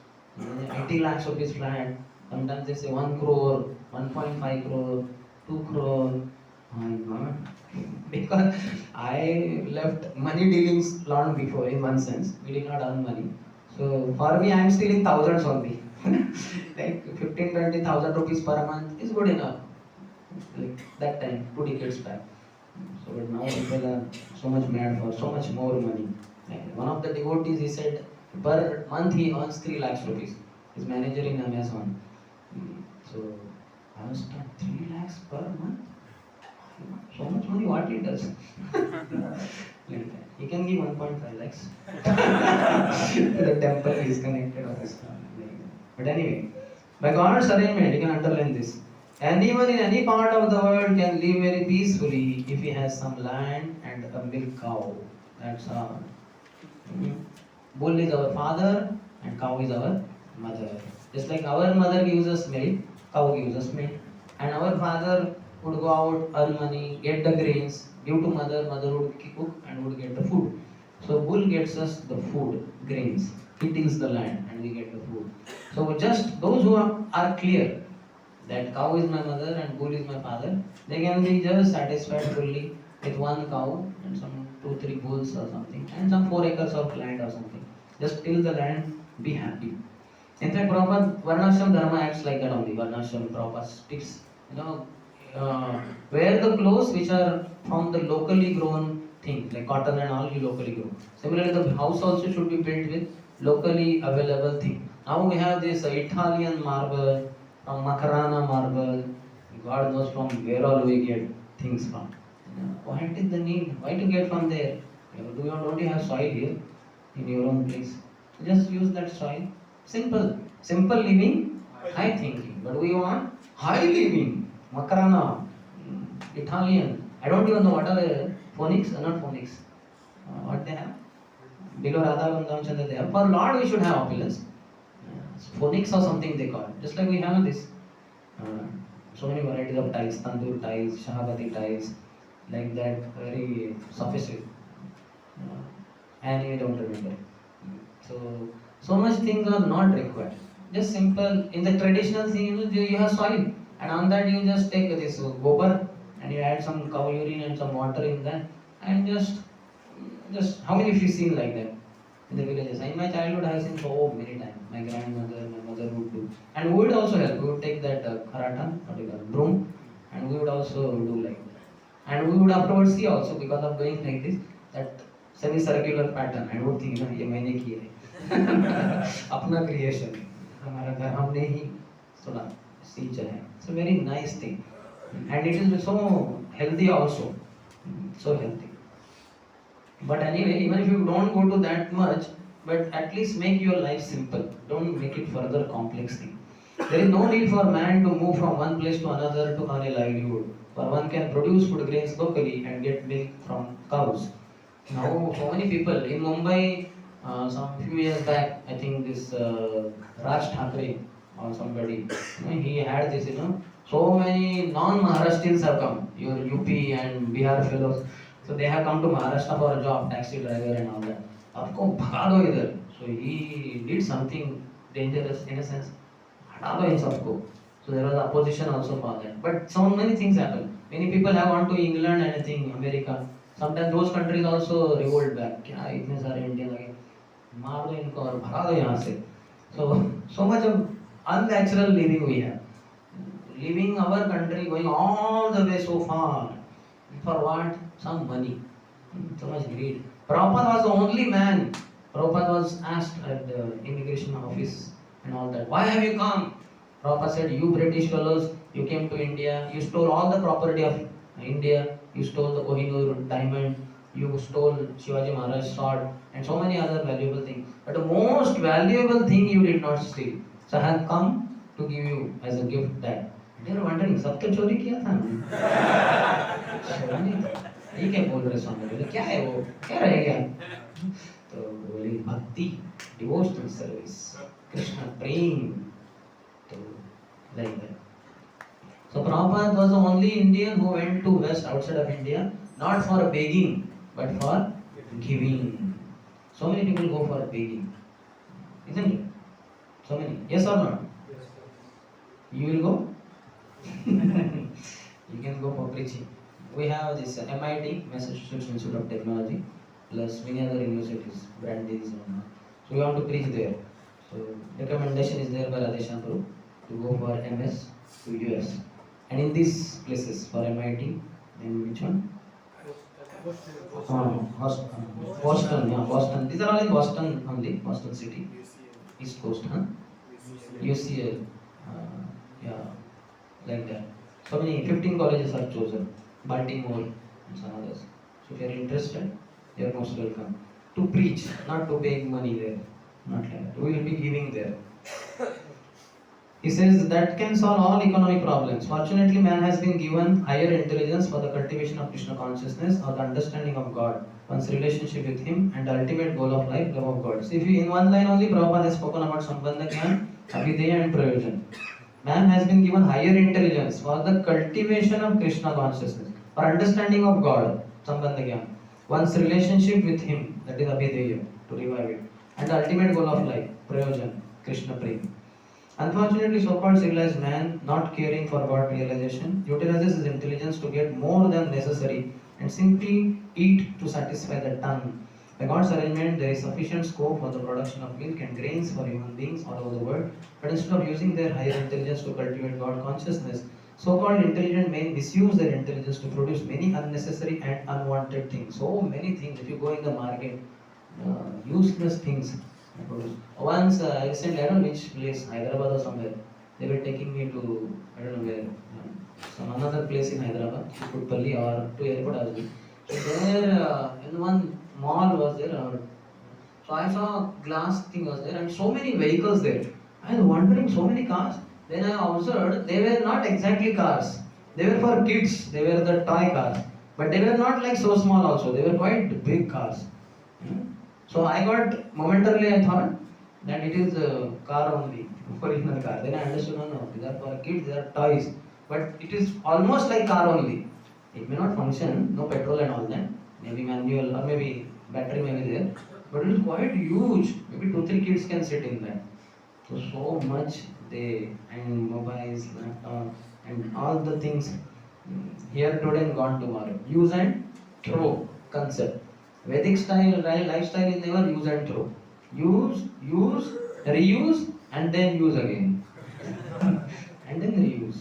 80 lakhs rupees flat. Sometimes they say 1 crore, 1.5 crore, 2 crore. My God. Because I left money dealings long before, in one sense. We did not earn money. So for me, I am still in thousands only. Like 15,000-20,000 rupees per month is good enough. Like that time, 2 decades back. So but now people are so much mad for so much more money. Like one of the devotees, he said, per month he earns 3 lakhs rupees. He's manager in Amazon. So I was like, 3 lakhs per month? So much money, what he does? Like that. He can give 1.5 lakhs. The temple is connected or this. But anyway, by God's arrangement, you can underline this. Anyone in any part of the world can live very peacefully if he has some land and a milk cow. That's all. Bull is our father and cow is our mother. Just like our mother gives us milk, cow gives us milk. And our father would go out, earn money, get the grains, give to mother, mother would cook and would get the food. So bull gets us the food, grains. He tills the land and we get the food. So just those who are clear that cow is my mother and bull is my father, they can be just satisfied fully with 1 cow and some 2-3 bulls or something and some 4 acres of land or something. Just till the land, be happy. In fact, Prabhupada, Varnashram Dharma acts like that only. Varnashram Prabhupada speaks, wear the clothes which are from the locally grown thing, like cotton and all, you locally grow. Similarly, the house also should be built with locally available thing. Now we have this Italian marble, from Macarana marble. God knows from where all we get things from. What is the need? Why to get from there? Don't you have soil here in your own place? Just use that soil. Simple living, high thinking. But we want high living. Macarana, Italian. I don't even know what are the phonics, not phonics. What they have? Below Radha Vrindavan they have. For Lord we should have opulence. Phonics or something they call it. Just like we have this. So many varieties of tiles, tandoor tiles, shahabati tiles, like that, very sophisticated. And you don't remember. So much things are not required. Just simple, in the traditional thing, you have soil. And on that you just take this gobar and you add some cow urine and some water in that and just how many of you seen like that? in the villages. In my childhood, I have seen so many times. My grandmother, my mother would do, and we would also help. We would take that karata, what do you call it, broom, and we would also do like that. And we would afterwards see also, because of doing like this, that semi-circular pattern. I would think, ये मैंने किया है, अपना creation, हमारा घर हमने ही थोड़ा सींचा है. It's a very nice thing, and it is so healthy also, so healthy. But anyway, even if you don't go to that much, but at least make your life simple. Don't make it further complex thing. There is no need for man to move from one place to another to earn a livelihood. For one can produce food grains locally and get milk from cows. Now, so many people in Mumbai, some few years back, I think this Raj Thakre or somebody, he had this, so many non-Maharashtrians have come, your UP and Bihar fellows. So they have come to Maharashtra for a job, taxi driver and all that. Abko bhगा दो इधर. So he did something dangerous in a sense. हटा दो इन सबको. So there was opposition also for that. But so many things happen. Many people have gone to England and I think America. Sometimes those countries also revolt back. क्या इतने सारे Indian लगे, मार दो इनको और भगा दो यहाँ से. So much of unnatural living we have. Leaving our country, going all the way so far. For what? Some money. So much greed. Prabhupada was the only man. Prabhupada was asked at the immigration office and all that, why have you come? Prabhupada said, you British fellows, you came to India, you stole all the property of India, you stole the Kohinoor diamond, you stole Shivaji Maharaj's sword, and so many other valuable things. But the most valuable thing you did not steal. So I have come to give you as a gift that. They are wondering, सब तो चोरी किया था ये क्या बोल रहे स्वामी, बोले क्या है वो, क्या रह गया? तो बोले भक्ति, डिवोशनल सर्विस, कृष्ण प्रेम. तो like that. So Prabhupada was the only Indian who went to West outside of India, not for begging, but for giving. So many people go for begging, isn't it? So many. Yes or not? You will go? You can go for preaching. We have this MIT, Massachusetts Institute of Technology, plus many other universities, Brandeis and all. So we want to preach there. So recommendation is there by Radheshan Guru to go for MS to US. And in these places for MIT, then which one? Boston, yeah, Boston. These are all in Boston only, Boston city, East Coast, UCL, yeah, like that. So many, 15 colleges are chosen, Baltimore and some others. So if you are interested, you are most welcome to preach, not to beg money there, not like that. We will be giving there. He says that can solve all economic problems. Fortunately, man has been given higher intelligence for the cultivation of Krishna consciousness or the understanding of God, one's relationship with Him, and the ultimate goal of life, love of God. So, if you in one line only, Prabhupada has spoken about Sambandha Gyan, Abhideya, and Prayojan. Man has been given higher intelligence for the cultivation of Krishna consciousness, for understanding of God, Sambandha Gyan, one's relationship with Him, that is Abhideya, to revive it, and the ultimate goal of life, Prayojan, Krishna Prem. Unfortunately, so-called civilized man, not caring for God realization, utilizes his intelligence to get more than necessary and simply eat to satisfy the tongue. By God's arrangement, there is sufficient scope for the production of milk and grains for human beings all over the world, but instead of using their higher intelligence to cultivate God consciousness, so-called intelligent men misuse their intelligence to produce many unnecessary and unwanted things. So many things, if you go in the market, useless things. Once, recently, I don't know which place, Hyderabad or somewhere, they were taking me to, I don't know where, some another place in Hyderabad, to Putpalli or to airport as well. So there, in one mall was there, so I saw glass thing was there and so many vehicles there. I was wondering, so many cars. Then I observed, they were not exactly cars. They were for kids, they were the toy cars. But they were not like so small also, they were quite big cars. So I got, momentarily I thought that it is a car only, original car. Then I understood, no, these are for kids, these are toys. But it is almost like car only. It may not function, no petrol and all that. Maybe manual or maybe battery may be there. But it is quite huge. Maybe 2-3 kids can sit in that. So much they, and mobiles, laptop, and all the things here today and gone tomorrow. Use and throw concept. Vedic style lifestyle is never use and throw. Use, reuse, and then use again. And then reuse.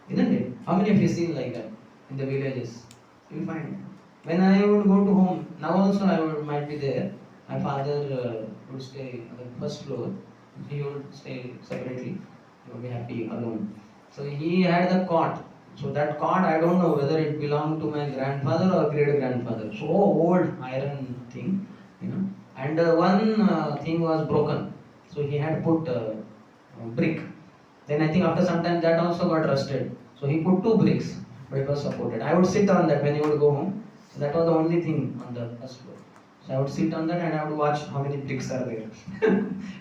Isn't it? How many of you seen like that in the villages? You'll find. When I would go to home, now also might be there. My father would stay on the first floor. He would stay separately. He would be happy alone. So he had the cot. So that cot, I don't know whether it belonged to my grandfather or great grandfather. So old iron thing, you know. And one thing was broken. So he had put brick. Then I think after some time that also got rusted. So he put two bricks, but it was supported. I would sit on that when he would go home. So that was the only thing on the first floor. So I would sit on that and I would watch how many bricks are there.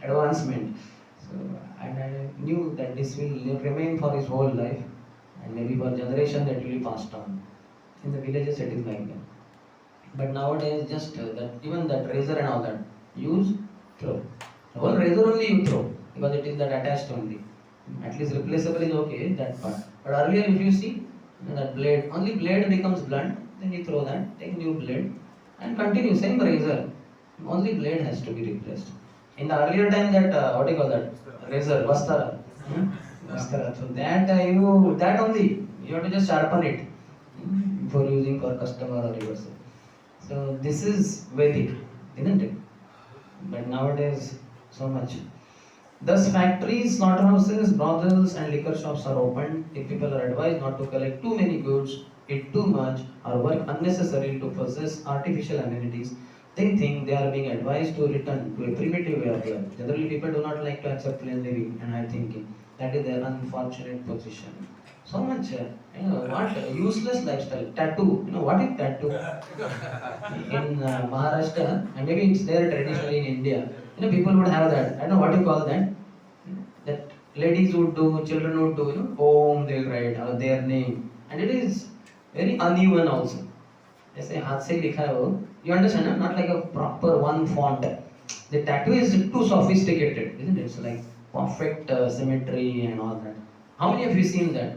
Advancement. So and I knew that this will remain for his whole life, and maybe for generation that will be passed on. In the villages it is like that. But nowadays just that even that razor and all that, use, throw. The whole razor only you throw because it is that attached only. At least replaceable is okay, that part. But earlier if you see, that blade, only blade becomes blunt, then you throw that, take new blade and continue, same razor. Only blade has to be replaced. In the earlier time that, what do you call that? Razor, vastara. Vastara. So that that only, you have to just sharpen it for using for customer or reversal. So this is Vedic, isn't it? But nowadays, so much. Thus, factories, slaughterhouses, brothels, and liquor shops are opened. If people are advised not to collect too many goods, eat too much, or work unnecessarily to possess artificial amenities, they think they are being advised to return to a primitive way of life. Generally, people do not like to accept plain living and high thinking. That is their unfortunate position. So much, what useless lifestyle. Tattoo. What is tattoo? In Maharashtra, and maybe it's there traditionally in India. People would have that. I don't know what you call that. That ladies would do, children would do, Om they'll write or their name, and it is very uneven also. They say हाथ से लिखा है वो. You understand? No? Not like a proper one font. The tattoo is too sophisticated, isn't it? It's like perfect symmetry and all that. How many of you seen that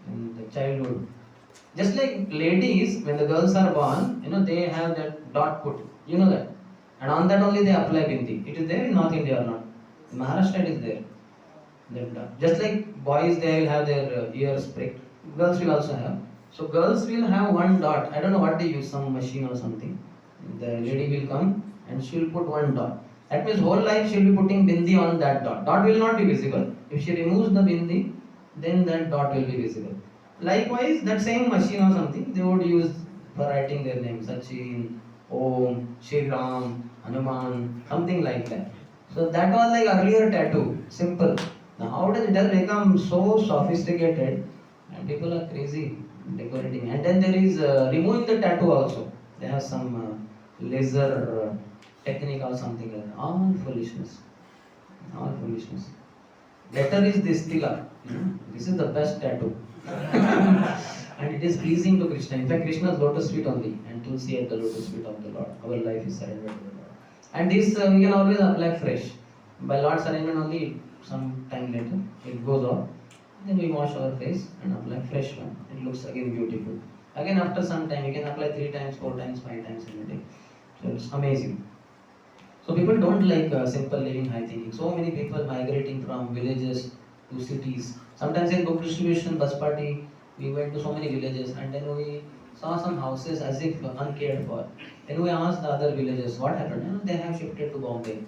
in the childhood? Just like ladies, when the girls are born, they have that dot put. You know that, and on that only they apply bindi. It is there in North India or not? In Maharashtra it is there. Just like boys, they will have their ears pricked. Girls will also have. So girls will have one dot. I don't know what they use, some machine or something. The lady will come and she will put one dot. That means whole life she will be putting bindi on that dot. Dot will not be visible. If she removes the bindi, then that dot will be visible. Likewise, that same machine or something they would use for writing their names, Sachin, Om, Shri Ram, Hanuman, something like that. So that was like earlier tattoo, simple. Now it has become so sophisticated and people are crazy decorating. And then there is removing the tattoo also. They have some laser technique or something like that. All foolishness. All foolishness. Better is this tila. This is the best tattoo. And it is pleasing to Krishna. In fact, Krishna's lotus feet only, and Tulsi at the lotus feet of the Lord. Our life is surrendered to the Lord. And this we can always apply fresh. By Lord's arrangement only, some time later, it goes off. Then we wash our face and apply fresh one. It looks again beautiful. Again after some time, you can apply 3 times, 4 times, 5 times in a day. So it's amazing. So people don't like simple living, high thinking. So many people migrating from villages to cities. Sometimes in book distribution, bus party, we went to so many villages and then we saw some houses as if uncared for. Then we asked the other villages, what happened? They have shifted to Bombay.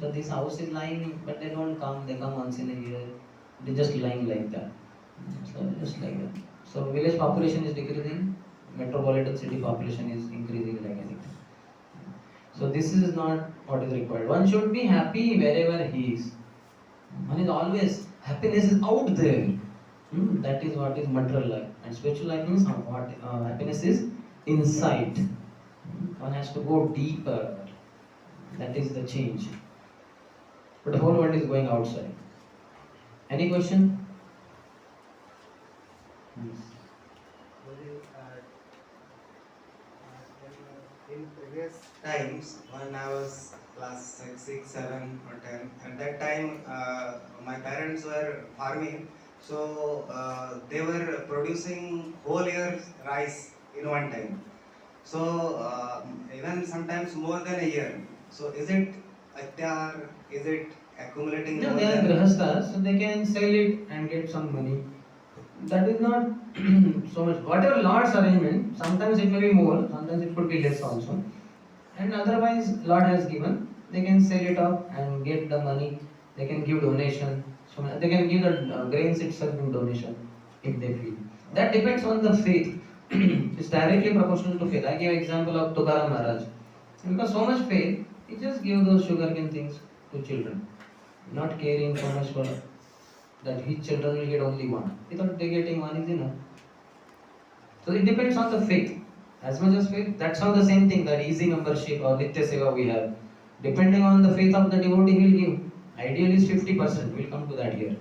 So this house is lying, but they don't come. They come once in a year. They're just lying like that. So just like that. So village population is decreasing. Metropolitan city population is increasing like anything. So this is not what is required. One should be happy wherever he is. One is always, happiness is out there. That is what is material life. And spiritual life means what happiness is inside. One has to go deeper. That is the change. But the whole world is going outside. Any question? In previous times, when I was class 6, 7 or 10, at that time my parents were farming, so they were producing whole year rice in one time. So even sometimes more than a year. So is it atyar? Is it accumulating No, more they are than? grihasthas, so they can sell it and get some money. That is not so much. Whatever Lord's arrangement, sometimes it may be more, sometimes it could be less also. And otherwise, Lord has given. They can sell it off and get the money. They can give donation. So they can give the grains itself in donation if they feel. That depends on the faith. It's directly proportional to faith. I give example of Tukaram Maharaj. Because so much faith, he just gave those sugarcane things to children, not caring so much for that his children will get only one. He thought they getting one is enough. So it depends on the faith. As much as faith, that's how the same thing, that easy membership or Nitya Seva we have. Depending on the faith of the devotee, he will give. Ideally is 50%. We'll come to that here.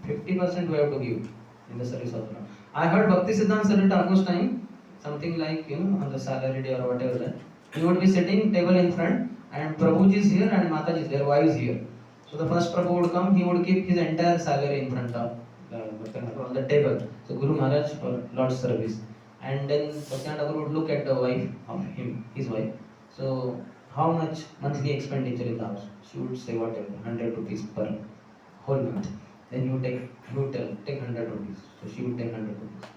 50% we have to give in the service of Lord. I heard Bhakti Siddhanta Sarita Thakur's time, something like, on the salary day or whatever that. He would be sitting table in front and Prabhuji is here and Mataji is there, wife is here. So the first Prabhu would come, he would keep his entire salary in front of on the table. So Guru Maharaj for Lord's service. And then Bhaktivinoda Thakur would look at the wife of him, his wife. So how much monthly expenditure in the house? She would say whatever, 100 rupees per whole month. Then he would take 100 rupees. So she would take 100 rupees.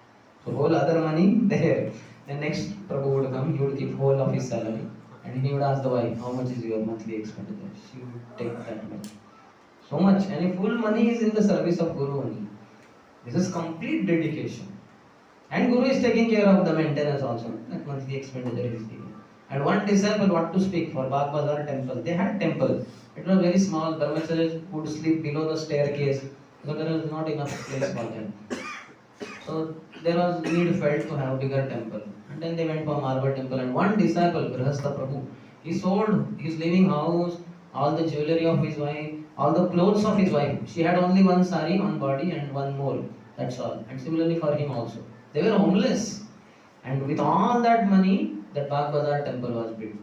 So whole other money there. The next Prabhu would come, he would give whole of his salary. And he would ask the wife, how much is your monthly expenditure? She would take that much. So much. And if full money is in the service of Guru only. This is complete dedication. And Guru is taking care of the maintenance also. That monthly expenditure is given. And one disciple, what to speak for Bagh Bazar temple. They had temple. It was very small. Brahmacharis would sleep below the staircase because there was not enough place for them. So there was need felt to have bigger temple. And then they went for marble temple. And one disciple, Grihastha Prabhu, he sold his living house, all the jewelry of his wife, all the clothes of his wife. She had only one sari on body and one more. That's all. And similarly for him also. They were homeless. And with all that money, that Bagh Bazar temple was built.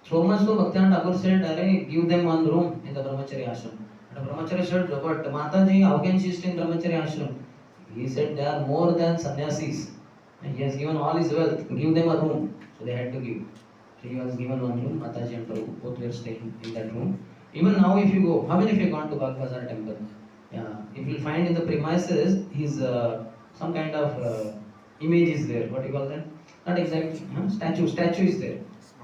So much so Bhaktivinoda Thakur said, give them one room in the Brahmachari ashram. And the Brahmachari said, but Mataji, how can she stay in Brahmachari ashram? He said, they are more than sannyasis. And he has given all his wealth, give them a room. So they had to give. So he was given one room, Mataji and Prabhu, both were staying in that room. Even now if you go, how many of you have gone to Bagh Bazar temple? Yeah, if you find in the premises, his some kind of image is there. What do you call that? Not exactly, statue is there.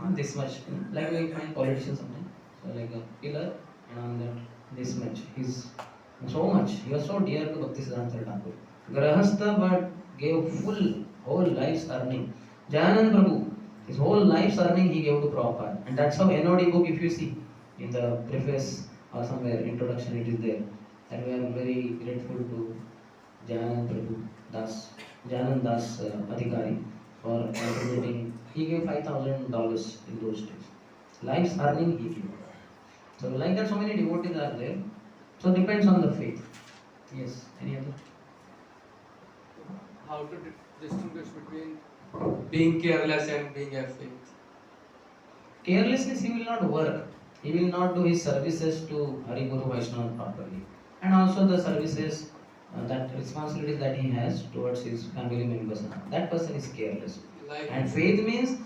This much, like we find politicians sometimes. So like a pillar and on that this much. He's so much. He was so dear to Bhakti Siddhanta Thakur. Grahastha but gave whole life's earning. Jayanand Prabhu, his whole life's earning he gave to Prabhupada. And that's how NOD book, if you see in the preface or somewhere introduction it is there. And we are very grateful to Jayanand Prabhu Das, Jayanand Das Adhikari for contributing. He gave $5,000 in those days. Life's earning he gave. So like that so many devotees are there. So it depends on the faith. Yes, any other? How to distinguish between being careless and being a faith? Carelessness, he will not work. He will not do his services to Hari Guru Vaishnava properly. And also the services, that responsibility that he has towards his family members. That person is careless. And faith means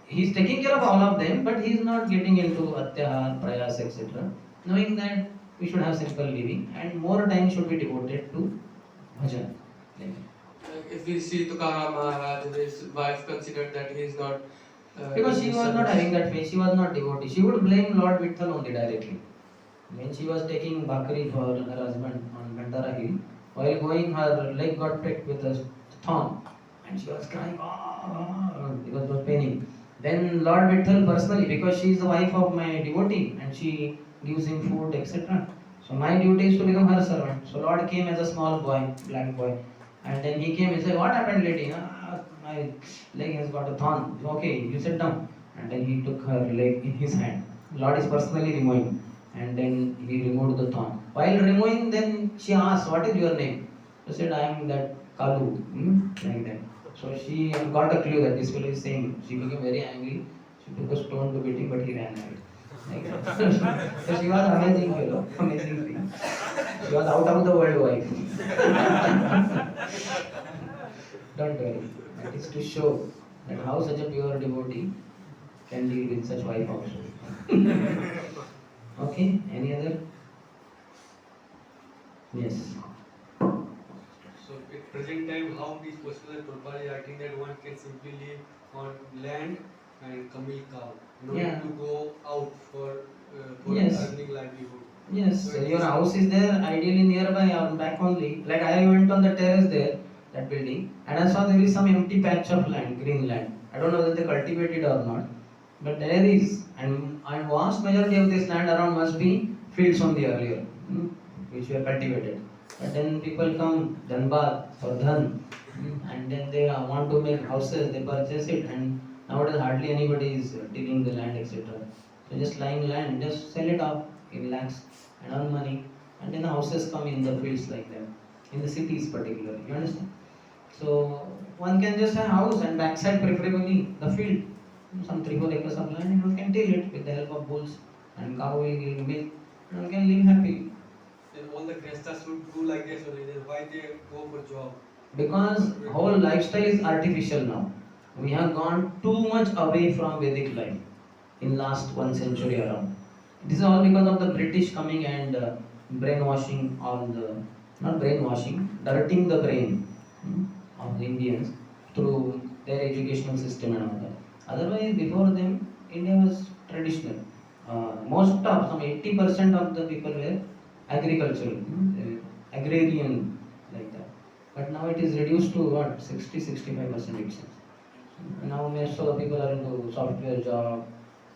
he is taking care of all of them, but he is not getting into atyahar, prayas, etc. Knowing that we should have simple living and more time should be devoted to bhajan. Like if we see Tukaram Maharaj, his wife considered that he is not. Because she was not having that faith, she was not devotee. She would blame Lord Vitthal only directly. When she was taking bhakri for her husband on Bhandara Hill, while going, her leg got pricked with a thorn and she was crying, because it was paining. Then Lord Vitthal personally, because she is the wife of my devotee and she gives him food, etc. So my duty is to become her servant. So Lord came as a small boy, black boy, and then he came and said, what happened lady? My leg has got a thorn. Okay, you sit down. And then he took her leg in his hand. Lord is personally removing. And then he removed the thorn. While removing, then she asked, what is your name? She said, I am that Kalu. Like that. So she got a clue that this fellow is saying. She became very angry. She took a stone to beat him, but he ran away. Like that. So she was amazing fellow. Amazing thing. She was out of the world wife. Don't worry. That is to show that how such a pure devotee can deal with such wife also. Okay, any other? Yes. So at present time, how it is possible that Prabhupada is writing that one can simply live on land and camel cow, no Yeah. need to go out for Yes. earning livelihood. Yes, So it your is- house is there, ideally nearby or back only. Like I went on the terrace there, that building, and I saw there is some empty patch of land, green land. I don't know whether they cultivate it or not, but there is, and vast majority of this land around must be fields only earlier, which were cultivated. But then people come Dhanbad for Dhan, and then they want to make houses, they purchase it, and nowadays hardly anybody is tilling the land, etc. So just lying land, just sell it off in lakhs and earn money, and then the houses come in the fields like that, in the cities particularly. You understand? So one can just have a house and backside preferably the field, some 3-4 acres of land, and one can till it with the help of bulls and cow will give milk, and one can live happily. Then all the Grihasthas should do like this only. Then why they go for job? Because whole lifestyle is artificial now. We have gone too much away from Vedic life in last 1 century around. This is all because of the British coming and brainwashing on the, not brainwashing, dirtying the brain of the Indians through their educational system and all that. Otherwise, before them, India was traditional. Most of, some 80% of the people were agricultural, agrarian, like that. But now it is reduced to what, 60-65% it seems. Now most of the people are into software job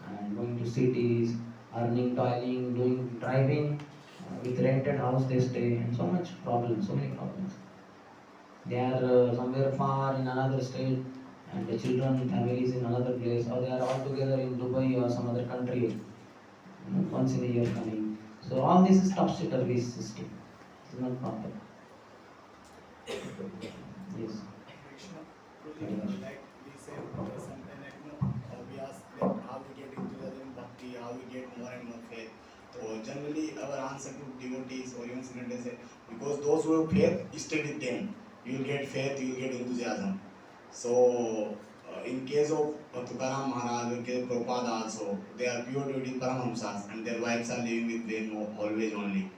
and going to cities, earning, toiling, doing driving, with rented house they stay, and so much problems, so many problems. They are somewhere far in another state, and the children, families in another place, or they are all together in Dubai or some other country, once in a year coming. So all this is topsy-turvy system. It is not proper. Yes. Like we said, sometimes like, we ask that how we get into the bhakti, how we get more and more faith. So generally our answer to devotees or even students is because those who have faith, stay with them. You will get faith, you will get enthusiasm. So in case of Tukaram Maharaj, in case of Prabhupada also, they are pure devotee Paramahamsas and their wives are living with them always only.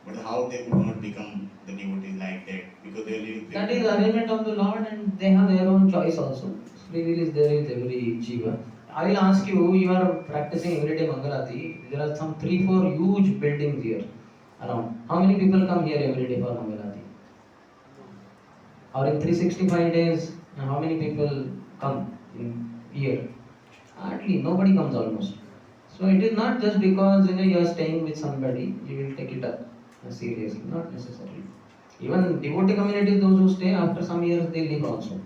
But how they could not become the devotees like that? Because they are living. That is arrangement of the Lord, and they have their own choice also. Free will is there with every jiva. I will ask you, you are practicing everyday Mangalati. There are some 3-4 huge buildings here around. How many people come here every day for Mangalati? Or in 365 days, how many people come in year? Hardly, nobody comes almost. So it is not just because you are staying with somebody, you will take it up seriously. Not necessarily. Even devotee communities, those who stay after some years, they leave also.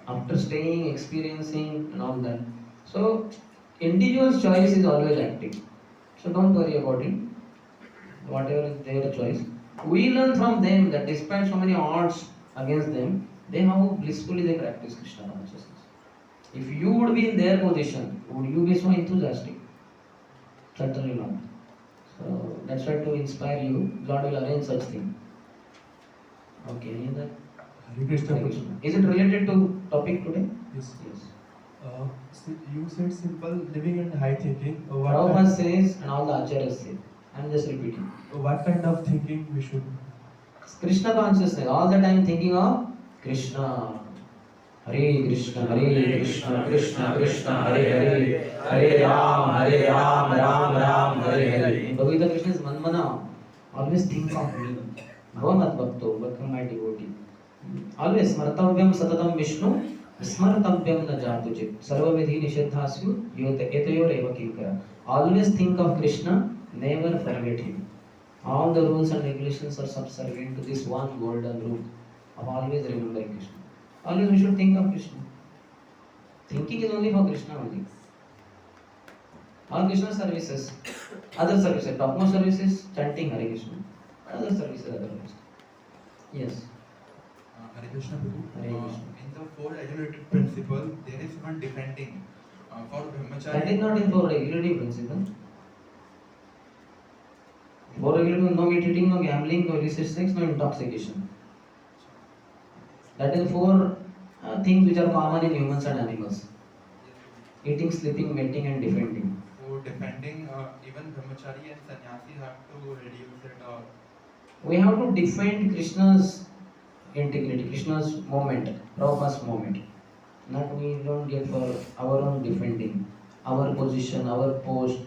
After staying, experiencing, and all that. So individual's choice is always active. So don't worry about it. Whatever is their choice. We learn from them that despite so many odds against them, they how blissfully they practice Krishna consciousness. If you would be in their position, would you be so enthusiastic? Certainly not. So that's why to inspire you, Lord will arrange such thing. Okay, any other? Hare Krishna. Hare Krishna. Is it related to topic today? Yes. Yes. You said simple living and high thinking. Prabhupada says and all the acharyas say. I am just repeating. What kind of thinking we should? Krishna consciousness. All the time thinking of Krishna. Hare Krishna, Hare Krishna, Krishna Krishna, Hare Hare, Hare Ram, Ram Ram, Hare Hare. Bhagavad Krishna is Manmana. Always think of me. Bhavamat Bhakto, become my devotee. Always Smartavyam Satatam Vishnu, Smartavyam na Jatuchit. Sarvavidhi Nishedhasyu, Etayor Eva Kinkara. Always think of Krishna, never forget him. All the rules and regulations are subservient to this one golden rule of always remembering Krishna. Always we should think of Krishna. Thinking is only for Krishna only. All Krishna services, other services, topmost services, chanting Hare Krishna. Other services, other Krishna. Yes. Hare Krishna Prabhu. Hare Krishna. In the four regulated principle, there is one defending. For brahmachari. That is not in four regulative principle. Four regulative, no meat eating, no gambling, no illicit sex, no intoxication. That is four things which are common in humans and animals. Eating, sleeping, mating and defending. So defending, even brahmachari and sannyasi have to reduce it or We have to defend Krishna's integrity, Krishna's moment, Prabhupada's moment. Not we don't get for our own defending, our position, our post,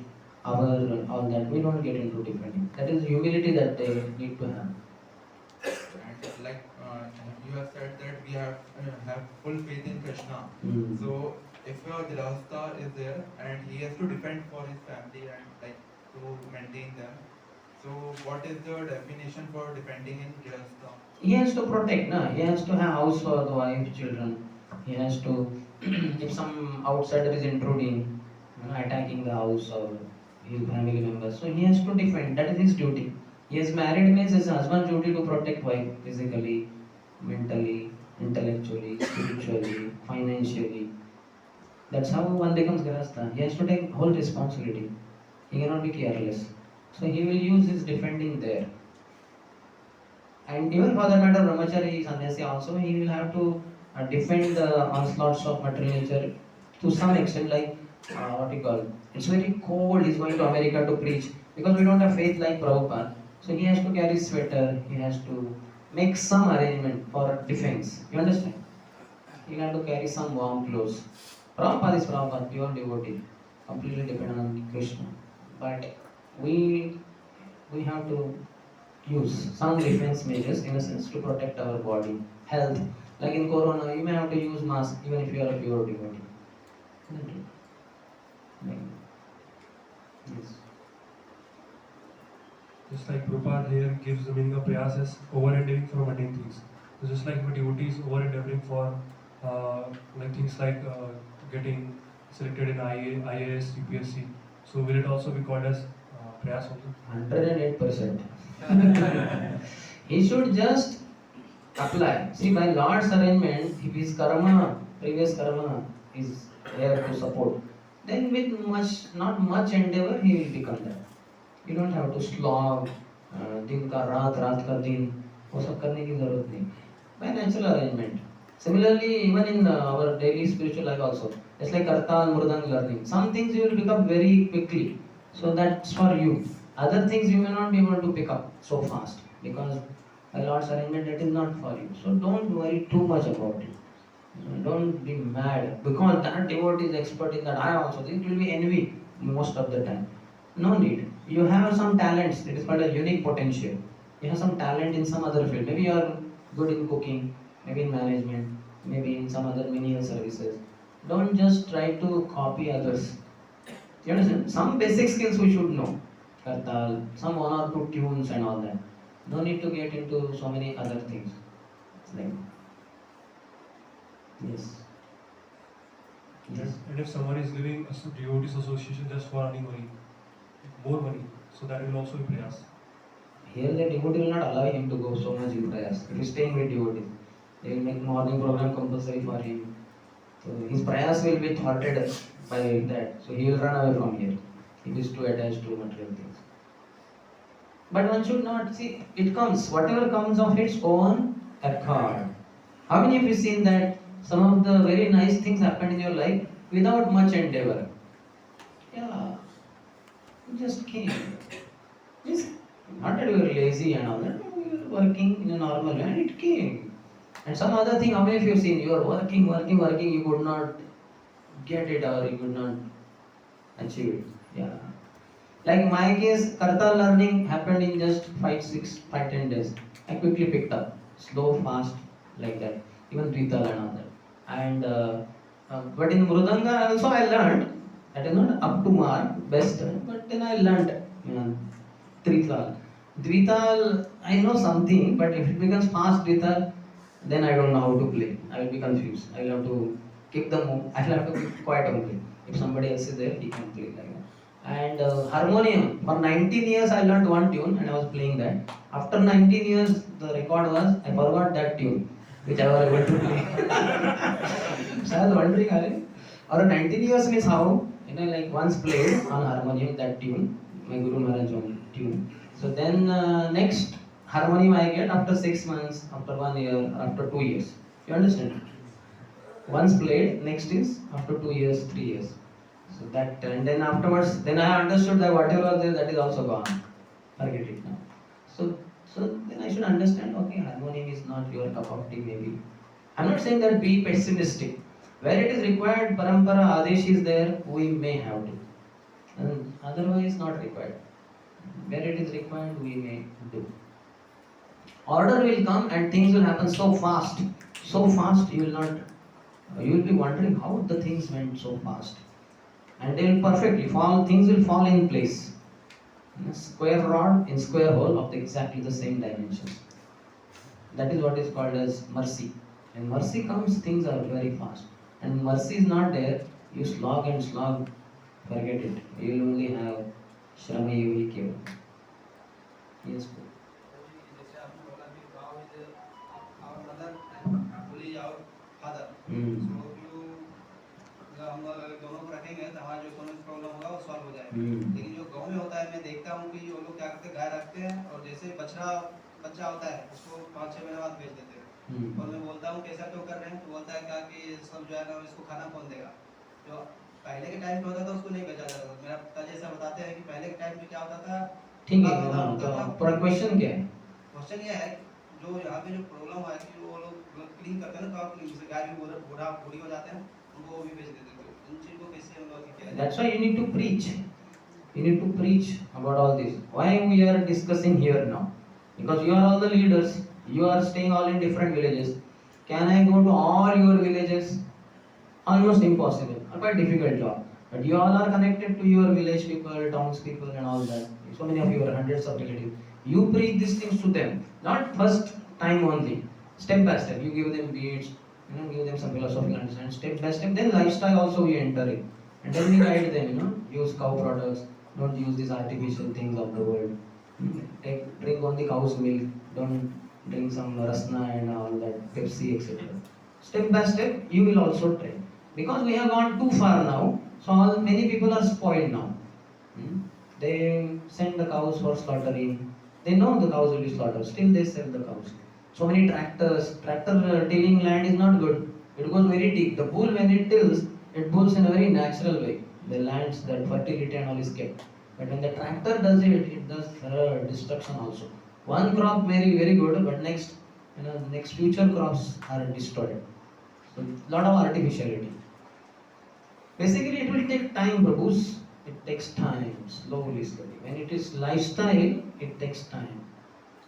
our all that. We don't get into defending. That is humility that they need to have. and like you have said that we have full faith in Krishna. Mm. So if your grihastha is there and he has to defend for his family and like to maintain them. So what is the definition for defending in grihastha? He has to protect, no? He has to have house for the wife, children. He has to, if some outsider is intruding, attacking the house or his family members, so he has to defend. That is his duty. He is married means his husband's duty to protect wife physically, mentally, intellectually, spiritually, financially. That's how one becomes grihastha. He has to take whole responsibility. He cannot be careless. So he will use his defending there. And even for that matter, brahmachari, sannyasi also, he will have to defend the onslaughts of material nature to some extent, like what you call, it's very cold, he's going to America to preach, because we don't have faith like Prabhupada. So he has to carry sweater, he has to make some arrangement for defense. You understand? He has to carry some warm clothes. Prabhupada is Prabhupada, pure devotee, completely dependent on Krishna. But we have to use some defense measures in a sense to protect our body, health. Like in Corona, you may have to use mask even if you are a pure devotee. Isn't it? Like, yes. Just like Prabhupada here gives the meaning of prayas as over-endeavoring for mundane things. So just like the devotee is over-endeavoring for like things like getting selected in IAS, UPSC. So will it also be called as prayas also? 108%. He should just apply. See, by Lord's arrangement, if his karma, previous karma is there to support, then with not much endeavor, he will become that. You don't have to slog, दिन का रात, रात का दिन, वो सब करने की जरूरत नहीं. By natural arrangement. Similarly, even in our daily spiritual life also, it's like kartal, murdang learning. Some things you will pick up very quickly, so that's for you. Other things you may not be able to pick up so fast because by Lord's arrangement that is not for you. So don't worry too much about it. Don't be mad because that devotee is expert in that. I also. It will be envy most of the time. No need. You have some talents. It is called a unique potential. You have some talent in some other field. Maybe you are good in cooking, maybe in management, maybe in some other menial services. Don't just try to copy others. You understand? Some basic skills we should know. Kartal, some one or two tunes and all that. No need to get into so many other things. It's like, yes. Yes. And if someone is living a devotees association just for earning money, more money, so that will also be prayas. Here the devotee will not allow him to go so much in prayers. If he is staying with devotees, they will make morning program compulsory for him. So his prayers will be thwarted by that. So he will run away from here. He is too attached to material things. But one should not see, it comes, whatever comes of its own accord. How many of you seen that some of the very nice things happened in your life without much endeavor? Yeah, it just came. Just, not that you were lazy and all that, you were working in a normal way and it came. And some other thing, how many of you have seen, you are working, you could not get it or you could not achieve it. Yeah. Like my case, Kartal learning happened in just 5-10 days. I quickly picked up, slow, fast, like that. Even Rital and all that. And but in Mridanga also I learned. That is not up to mark, best, but then I learned Trital. Dvital, I know something, but if it becomes fast Dvital, then I don't know how to play. I will be confused. I will have to kick the move. I will have to keep quiet and play. If somebody else is there, he can play like that. And harmonium, for 19 years I learned one tune and I was playing that. After 19 years, the record was, I forgot that tune, which I was able to play. So I was wondering, or 19 years means how? Like once played on harmonium that tune, my Guru Maharaj tune. So then next harmonium I get after 6 months, after 1 year, after 2 years. You understand? Once played, next is after 2 years, 3 years. So that, and then afterwards, then I understood that whatever was there, that is also gone. Forget it now. So then I should understand, okay, harmonium is not your cup of tea maybe. I'm not saying that be pessimistic. Where it is required, parampara, adesh is there, we may have to. And otherwise not required. Where it is required, we may do. Order will come and things will happen so fast you will be wondering how the things went so fast. And they will perfectly fall, things will fall in place. Square rod in square hole of exactly the same dimensions. That is what is called as mercy. And mercy comes, things are very fast. And mercy is not there, you slog and slog, forget it. You will only have Shrama Yogi Keval. Yes, bro. जैसे आपने बोला कि cow is our mother and bully our father. So you मतलब हम अगर दोनों को रखेंगे तो हमारा जो इकोनॉमिक प्रॉब्लम होगा वो सॉल्व हो जाएगा. लेकिन जो गांव में होता है मैं देखता हूँ कि वो लोग क्या करते हैं, गाय रखते हैं और जैसे बच्चा होता है उसको 5-6 महीने बाद बेच देते हैं. और मैं बोलता हूँ कैसा क्यों कर रहे हैं, तो बोलता है क्या कि सब जो है ना इसको खाना कौन देगा. जो पहले के टाइम पे होता था उसको नहीं बेचा जाता था. मेरा पिताजी ऐसा बताते हैं कि पहले के टाइम में क्या होता था. ठीक है, तो पूरा क्वेश्चन क्या है? क्वेश्चन ये है जो यहाँ पे जो प्रॉब्लम है कि वो लोग क्लीन करते हैं ना, तो क्लीन से गाय भी बूढ़ी हो जाते हैं, उनको वो भी बेच देते हैं. इन चीज़ को कैसे हम लोग किया. That's why you need to preach. You need to preach about all this. Why we are discussing here now? Because you are all the leaders. You are staying all in different villages. Can I go to all your villages? Almost impossible. A quite difficult job. But you all are connected to your village people, towns people and all that. So many of you are hundreds of relatives. You preach these things to them. Not first time only. Step by step. You give them beads, give them some philosophical understanding. Step by step. Then lifestyle also we enter it. And then we guide them, use cow products. Don't use these artificial things of the world. Drink only cow's milk. Don't drink some rasna and all that, Pepsi, etc. Step by step, you will also train. Because we have gone too far now, so many people are spoiled now. They send the cows for slaughtering. They know the cows will be slaughtered, still they sell the cows. So many tractor tilling land is not good. It goes very deep. The bull, when it tills, it bulls in a very natural way. The lands, that fertility and all is kept. But when the tractor does it, it does destruction also. One crop may be very good, but next future crops are destroyed. So lot of artificiality. Basically, it will take time, Prabhus. It takes time, slowly. When it is lifestyle, it takes time.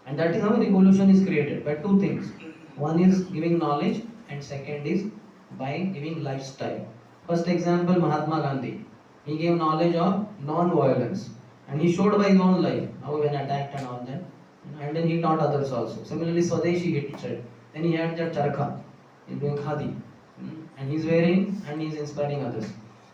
And that is how revolution is created, by two things. One is giving knowledge, and second is by giving lifestyle. First example, Mahatma Gandhi. He gave knowledge of non-violence. And he showed by his own life, how when attacked and all that. And then he taught others also. Similarly, Swadeshi he said. Then he had that charkha. He's doing khadi. And he's wearing and he's inspiring others.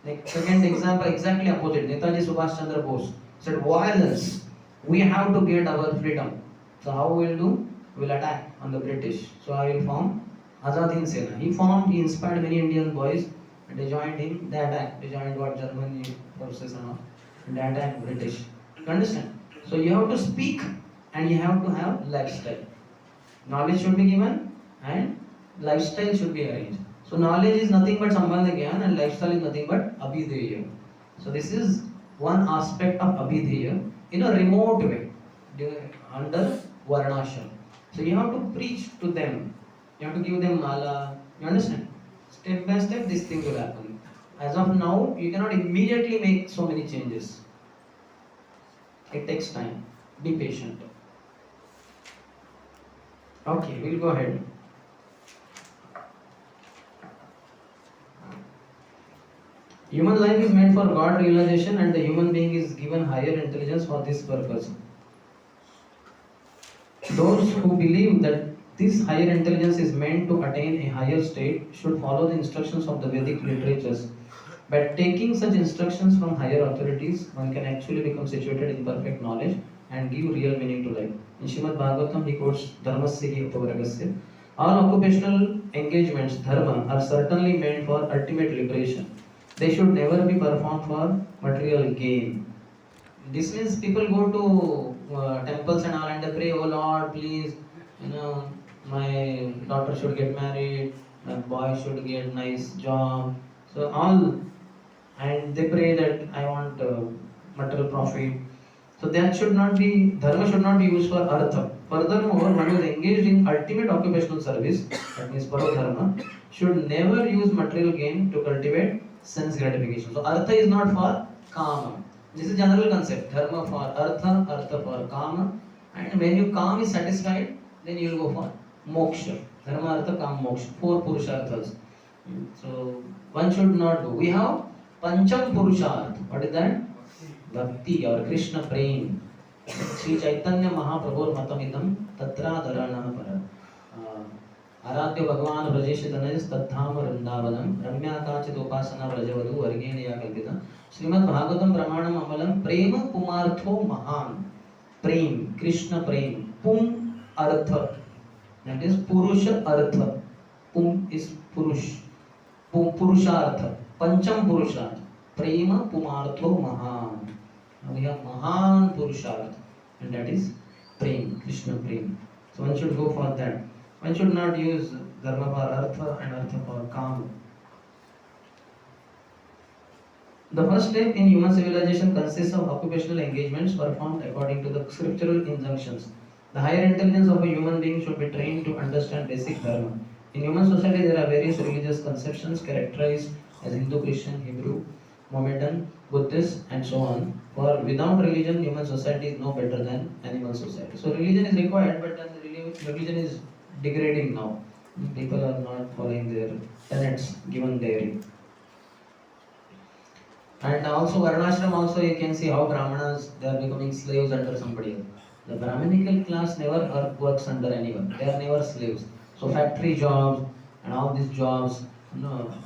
Like second example, exactly opposite. Netaji Subhash Chandra Bose said, violence. We have to get our freedom. So how we will do? We will attack on the British. So I will form Azad Hind Sena. He inspired many Indian boys and they joined him. They attacked. They joined what Germany forces and all. And they attacked British. You understand? So you have to speak and you have to have lifestyle. Knowledge should be given and lifestyle should be arranged. So knowledge is nothing but Sambandha Gyan and lifestyle is nothing but Abhidheya. So this is one aspect of Abhidheya in a remote way under Varnashram. So you have to preach to them. You have to give them mala. You understand? Step by step this thing will happen. As of now, you cannot immediately make so many changes. It takes time. Be patient. Okay, we'll go ahead. Human life is meant for God realization and the human being is given higher intelligence for this purpose. Those who believe that this higher intelligence is meant to attain a higher state should follow the instructions of the Vedic literatures. By taking such instructions from higher authorities, one can actually become situated in perfect knowledge and give real meaning to life. In Srimad Bhagavatam, he quotes Dharmasya Upavaragasya. All occupational engagements, dharma, are certainly meant for ultimate liberation. They should never be performed for material gain. This means people go to temples and all and they pray, oh Lord, please, my daughter should get married, the boy should get nice job. So all, and they pray that I want material profit. So that should not be, dharma should not be used for artha. Furthermore, one who is engaged in ultimate occupational service, that means parodharma, should never use material gain to cultivate sense gratification. So artha is not for kama. This is general concept. Dharma for artha, artha for kama. And when your kama is satisfied, then you will go for moksha. Dharma, artha, kama, moksha. 4 purusharthas. So one should not go. We have pancham purusharth. What is that? Bhakti or Krishna prem. Sri Chaitanya Mahaprabhu Matamidam Tatradarana Para. आराध्य भगवान ब्रजेश तनय तद्धाम वृंदावनम रम्याकाचित उपासना व्रजवधु वर्गेण या कल्पिता श्रीमद् भागवतम प्रमाणम अमलम प्रेम पुमार्थो महान प्रेम कृष्ण प्रेम पुम अर्थ that is पुरुष अर्थ पुम is पुरुष पुरुषार्थ पंचम पुरुषार्थ प्रेम पुमार्थो महान. We have mahan purusharth and that is prem, Krishna prem. So one should go for that. One should not use dharma for artha and artha for kama. The first step in human civilization consists of occupational engagements performed according to the scriptural injunctions. The higher intelligence of a human being should be trained to understand basic dharma. In human society, there are various religious conceptions characterized as Hindu, Christian, Hebrew, Mohammedan, Buddhist, and so on. For without religion, human society is no better than animal society. So religion is required, but then religion is degrading now. People are not following their tenets given therein. And also Varnashram also you can see how Brahmanas, they are becoming slaves under somebody else. The Brahminical class never works under anyone. They are never slaves. So factory jobs and all these jobs,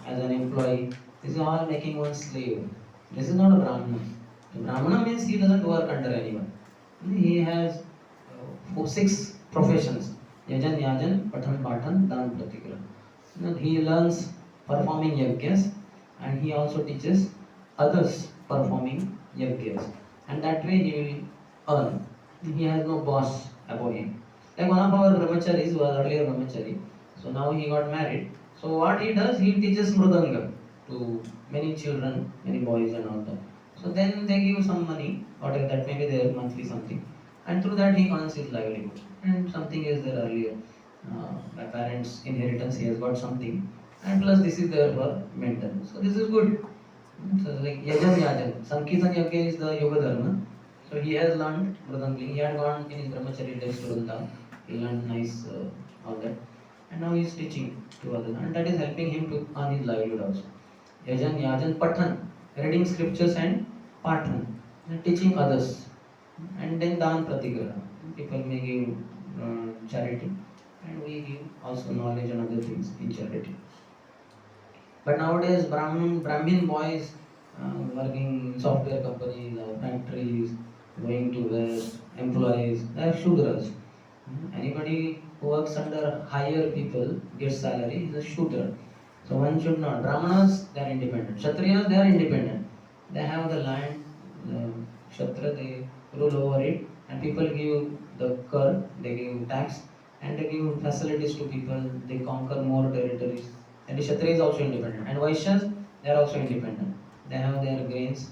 as an employee, this is all making one slave. This is not a Brahmana. The Brahmana means he doesn't work under anyone. He has 6 professions. Yajan, Yajan, Pathan, Pathan, Dan, Pratikra. He learns performing yajnas and he also teaches others performing yajnas. And that way he will earn. He has no boss above him. Like one of our brahmacharis was earlier brahmachari. So now he got married. So what he does, he teaches mridanga to many children, many boys and all that. So then they give some money, whatever that may be their monthly something. And through that he earns his livelihood. And something is there earlier. My parents' inheritance, he has got something. And plus this is there for maintenance. So this is good. So like Yajan Yajan. Sankirtan Yajna is the Yoga Dharma. So he has learned Mridangli. He had gone in his brahmachari days to Vrindavan. He learned nice all that. And now he is teaching to others. And that is helping him to earn his livelihood also. Yajan Yajan Pathan. Reading scriptures and Pathan. Teaching others. And then Dan Pratigraha. People may give charity. And we give also knowledge and other things in charity. But nowadays Brahmin boys working in software companies or factories, going to West, employees, they are Shudras. Anybody who works under higher people gets salary is a Shudra. So one should not. Brahmanas, they are independent. Kshatriyas, they are independent. They have the land, the Kshatriya, they rule over it, and people give the kar, they give tax, and they give facilities to people, they conquer more territories. And the Kshatriya is also independent. And Vaishyas, they are also independent. They have their grains,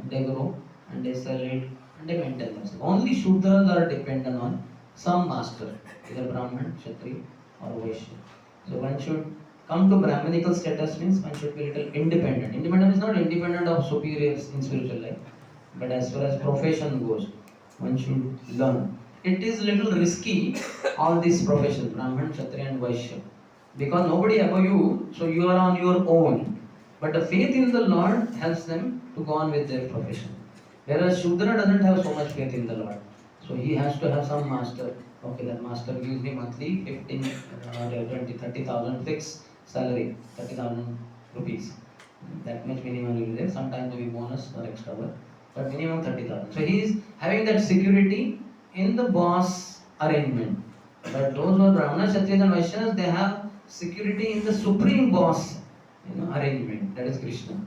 they grow, and they sell it, and they maintain themselves. Only Shudras are dependent on some master, either Brahman, Kshatriya, or Vaishya. So one should come to Brahminical status means one should be little independent. Independent is not independent of superiors in spiritual life, but as far as profession goes, one should learn. It is little risky, all these professions, Brahman, Kshatriya and Vaishya. Because nobody above you, so you are on your own. But the faith in the Lord helps them to go on with their profession. Whereas Shudra doesn't have so much faith in the Lord. So he has to have some master. Okay, that master gives me monthly 15, 20, 30,000 fixed salary, 30,000 rupees. That much minimum will be there. Sometimes maybe bonus or extra work. But minimum 30,000. So he is having that security in the boss arrangement. But those who are Brahmanas, Kshatriyas and Vaishyas, they have security in the supreme boss arrangement. That is Krishna.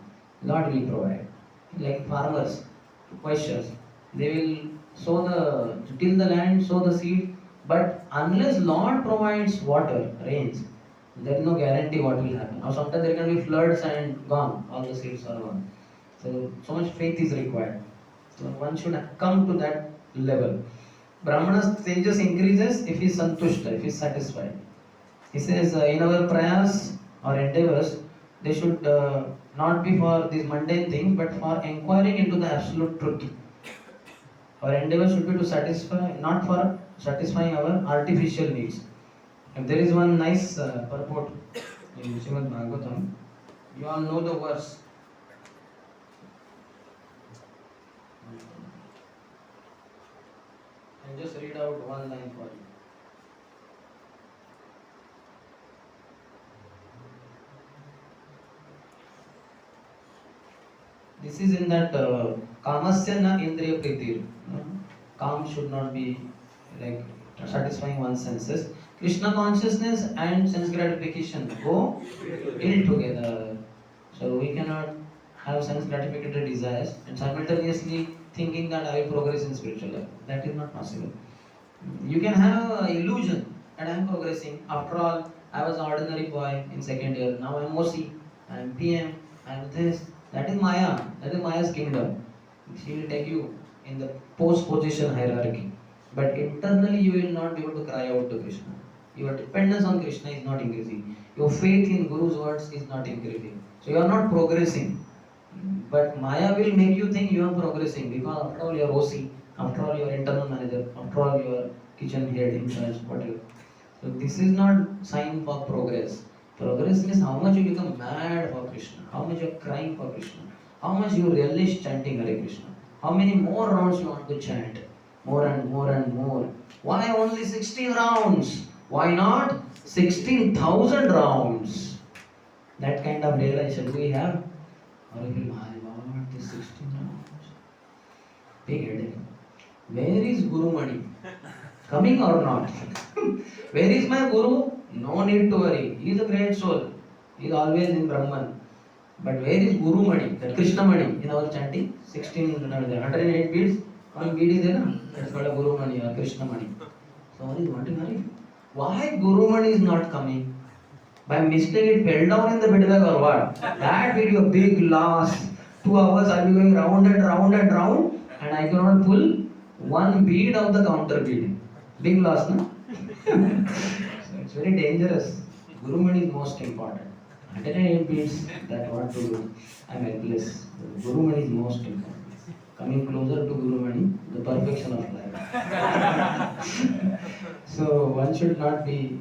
Lord will provide. Like farmers, Vaishyas, they will till the land, sow the seed. But unless Lord provides water, rains, There is no guarantee what will happen. Or sometimes there can be floods and gone, all the seeds are gone. So much faith is required. So one should come to that level. Brahmana's stages increases if he is santushta, if he is satisfied. He says in our prayers or endeavors, they should not be for these mundane things, but for inquiring into the absolute truth. Our endeavor should be to satisfy, not for satisfying our artificial needs. If there is one nice purport in Srimad Bhagavatam, you all know the verse. I'll just read out one line for you. This is in that kamasya na indriya pritir. Calm should not be like satisfying one's senses. Krishna consciousness and sense gratification go ill together. So we cannot have sense gratificatory desires and simultaneously thinking that I will progress in spiritual life. That is not possible. You can have an illusion that I am progressing. After all, I was an ordinary boy in second year. Now I am OC, I am PM, I am this. That is Maya. That is Maya's kingdom. She will take you in the post-position hierarchy. But internally you will not be able to cry out to Krishna. Your dependence on Krishna is not increasing. Your faith in Guru's words is not increasing. So you are not progressing. But Maya will make you think you are progressing because after all you are OC, after all you are internal manager, after all you are kitchen head in charge, whatever. So this is not sign for progress. Progress is how much you become mad for Krishna, how much you are crying for Krishna, how much you relish chanting Hare Krishna, how many more rounds you want to chant, more and more and more. Why only 16 rounds? Why not 16,000 rounds? That kind of realization we have. Or if you my Lord, this 16 rounds. Big headache. Where is Guru Mani? Coming or not? Where is my Guru? No need to worry. He is a great soul. He is always in Brahman. But where is Guru Mani? That Krishna Mani in our chanting? 108 beads. One bead is there. That's called a Guru Mani or Krishna Mani. So one is wondering, why Guru Mani is not coming? By mistake it fell down in the bed bag or what? That video big loss. 2 hours I'll be going round and round and round and I cannot pull one bead of the counter bead. Big loss, no? So it's very dangerous. Guru Mani is most important. 108 beads that what to do. I'm helpless. Guru Mani is most important. Coming closer to Guru Mani, the perfection of life. So one should not be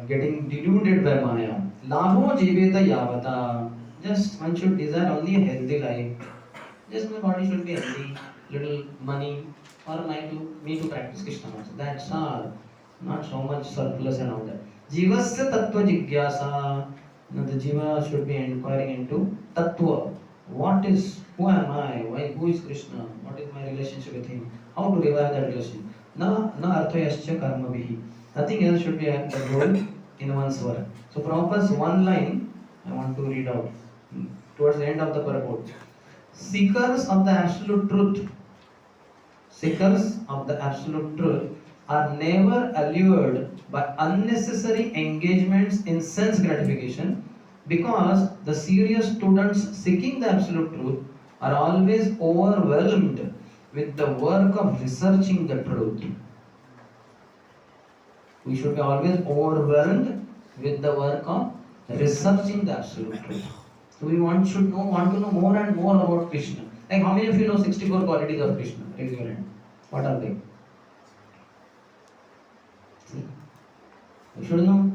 getting deluded by Maya. Labho jiveta yavata. Just one should desire only a healthy life. Just my body should be healthy, little money, or me to practice Krishna consciousness. That's all. Not so much surplus and all that. Jivasya tattva jigyasa. Now the jiva should be inquiring into tattva. What is, who am I? Why, who is Krishna? What is my relationship with him? How to revive that relationship? Na arthayascha karma bihi. Nothing else should be a role in one's work. So Prabhupada's one line I want to read out towards the end of the purport. Seekers of the absolute truth are never allured by unnecessary engagements in sense gratification because the serious students seeking the absolute truth are always overwhelmed with the work of researching the truth. We should be always overwhelmed with the work of researching the absolute truth. So we want to know more and more about Krishna. Like how many of you know 64 qualities of Krishna? Raise your hand. What are they? See? You should know.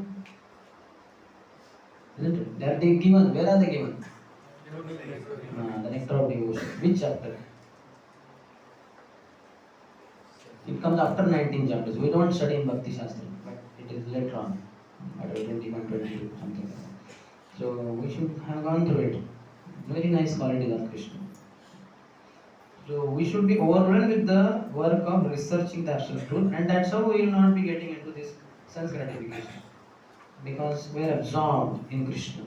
Isn't it? They are given. Where are they given? The Nectar of Devotion. Which chapter? It comes after 19 chapters. We don't study in Bhakti Shastra, but it is later on. At 21, 22, something like that. So we should have gone through it. Very nice qualities of Krishna. So we should be overwhelmed with the work of researching the absolute truth, and that's how we will not be getting into this sense gratification. Because we are absorbed in Krishna.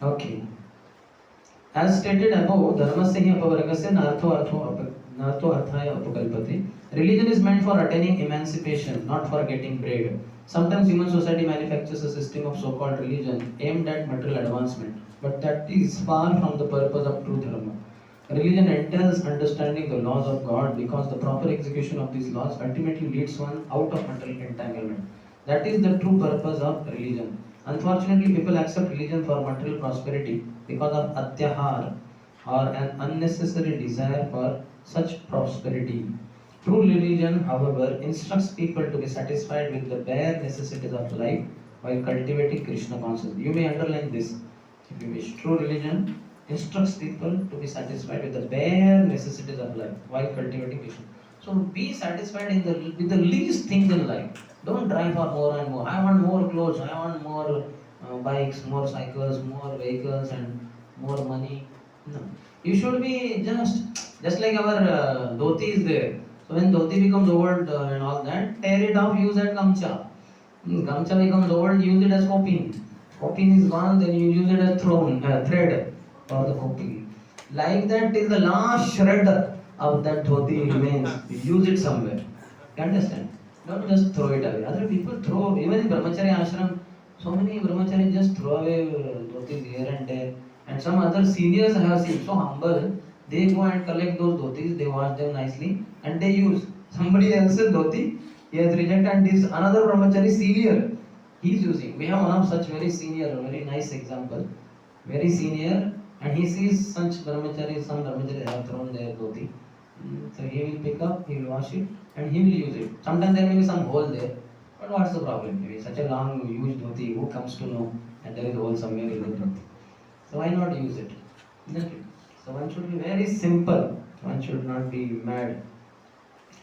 Okay. As stated above, dharmasya apavargasya nartho arthaya apakalpate. Religion is meant for attaining emancipation, not for getting bread. Sometimes human society manufactures a system of so-called religion aimed at material advancement, but that is far from the purpose of true dharma. Religion entails understanding the laws of God because the proper execution of these laws ultimately leads one out of material entanglement. That is the true purpose of religion. Unfortunately, people accept religion for material prosperity because of atyahar or an unnecessary desire for such prosperity. True religion, however, instructs people to be satisfied with the bare necessities of life while cultivating Krishna consciousness. You may underline this if you wish. True religion instructs people to be satisfied with the bare necessities of life while cultivating Krishna. So be satisfied with the least things in life. Don't drive for more and more. I want more clothes. I want more bikes, more cycles, more vehicles, and more money. No, you should be just like our dhoti is there. So when dhoti becomes old and all that, tear it off, use it gamcha. Gamcha becomes old, use it as coping. Coping is gone, then you use it as thread for the coping. Like that, till the last shred of that dhoti remains. Use it somewhere. You understand? Don't just throw it away. Other people throw, even in brahmachari ashram, so many brahmacharis just throw away dhotis here and there. And some other seniors I have seen so humble, they go and collect those dhotis, they wash them nicely, and they use somebody else's dhoti. He has rejected, and this another brahmachari senior, he is using. We have one of such very senior, very nice example, very senior, and he sees such brahmachari, some brahmachari have thrown their dhoti. So he will pick up, he will wash it, and he will use it. Sometimes there may be some hole there, but what's the problem? Maybe such a long, huge dhoti, who comes to know that there is a hole somewhere in the dhoti? So why not use it? Isn't it? So one should be very simple. One should not be mad.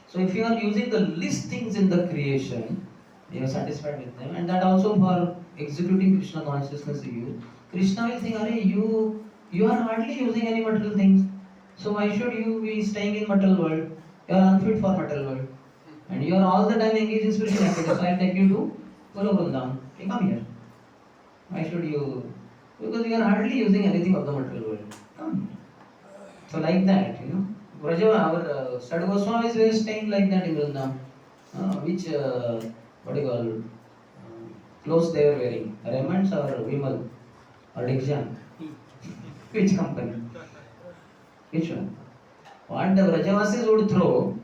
So if you are using the least things in the creation, you are satisfied with them, and that also for executing Krishna consciousness you use. Krishna will think, Arey, you are hardly using any material things. So why should you be staying in material world? You are unfit for material world. And you are all the time engaged in spiritual activities. So I take you to Guru Vrindavan. You come here. Why should you? Because you are hardly using anything of the material world. Come. So like that, Vrajava, our Sadhu Goswamis were staying like that in Vrindavan. Which, what do you call, clothes they were wearing? Raymond's or Vimal? Or Dixon? Which company? Which one? What the Vrajavasis would throw,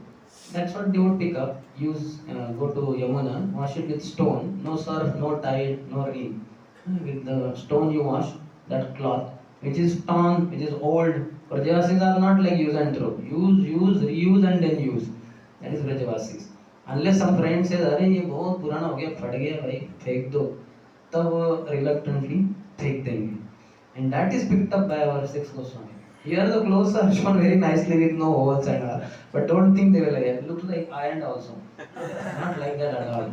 that's what they would pick up, use, go to Yamuna, wash it with stone, no surf, no tide, no rain. With the stone you wash that cloth, which is torn, which is old. Vrajavasis are not like use and throw. Use, reuse and then use. That is Vrajavasis. Unless some friend says, अरे ये बहुत पुराना हो गया, फट गया भाई, फेंक दो, तब reluctantly फेंक देंगे. And that is picked up by our six Goswami. Here the clothes are shown very nicely with no holes and all. But don't think they were like that. It looks like ironed also. Not like that at all.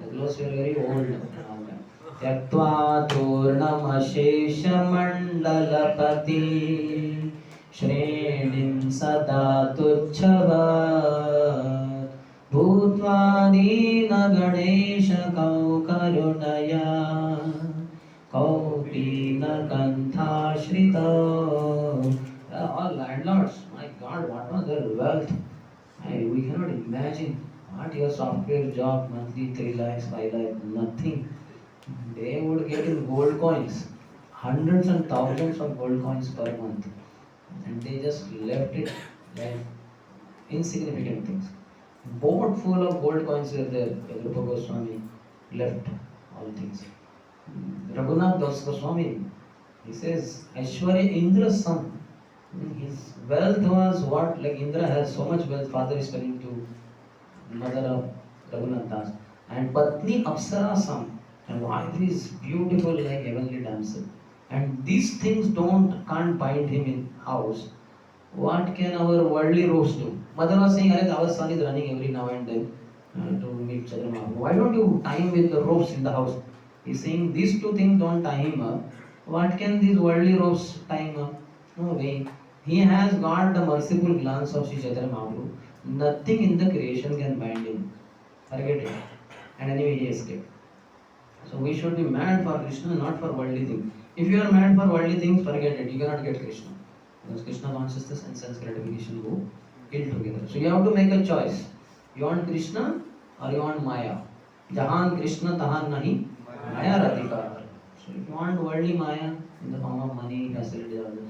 The clothes were very old and all that. Tyaktva turnamasheshamandalapati Shrenim sada tuchchava Bhutva dina ganesha kaukarunaya Kaupina kantha shrita. All landlords, my God, what was their wealth? We cannot imagine. What your software job, monthly 3 lakhs, 5 lakhs, nothing. They would get in gold coins, hundreds and thousands of gold coins per month. And they just left it like insignificant things. Boat full of gold coins were there. Rupa Goswami left all things. Raghunath Das Goswami, he says, Aishwarya Indra's son. His wealth was what? Like Indra has so much wealth, father is telling to mother of Raghunath Das. And Patni Apsara's son. And wife is beautiful like heavenly damsel. And these things can't bind him in house. What can our worldly robes do? Mother was saying, our son is running every now and then to meet Chadrama. Why don't you tie him with the ropes in the house? He's saying these two things don't tie him up. What can these worldly ropes tie him up? No way. He has got the merciful glance of Sri Chaitanya Mahaprabhu. Nothing in the creation can bind him. Forget it. And anyway, he escaped. So we should be mad for Krishna, not for worldly things. If you are mad for worldly things, forget it. You cannot get Krishna. Because Krishna consciousness and sense gratification go ill together. So you have to make a choice. You want Krishna or you want Maya? Jahan Krishna tahan nahi maya radhikar. So if you want worldly maya in the form of money, facilities, all that.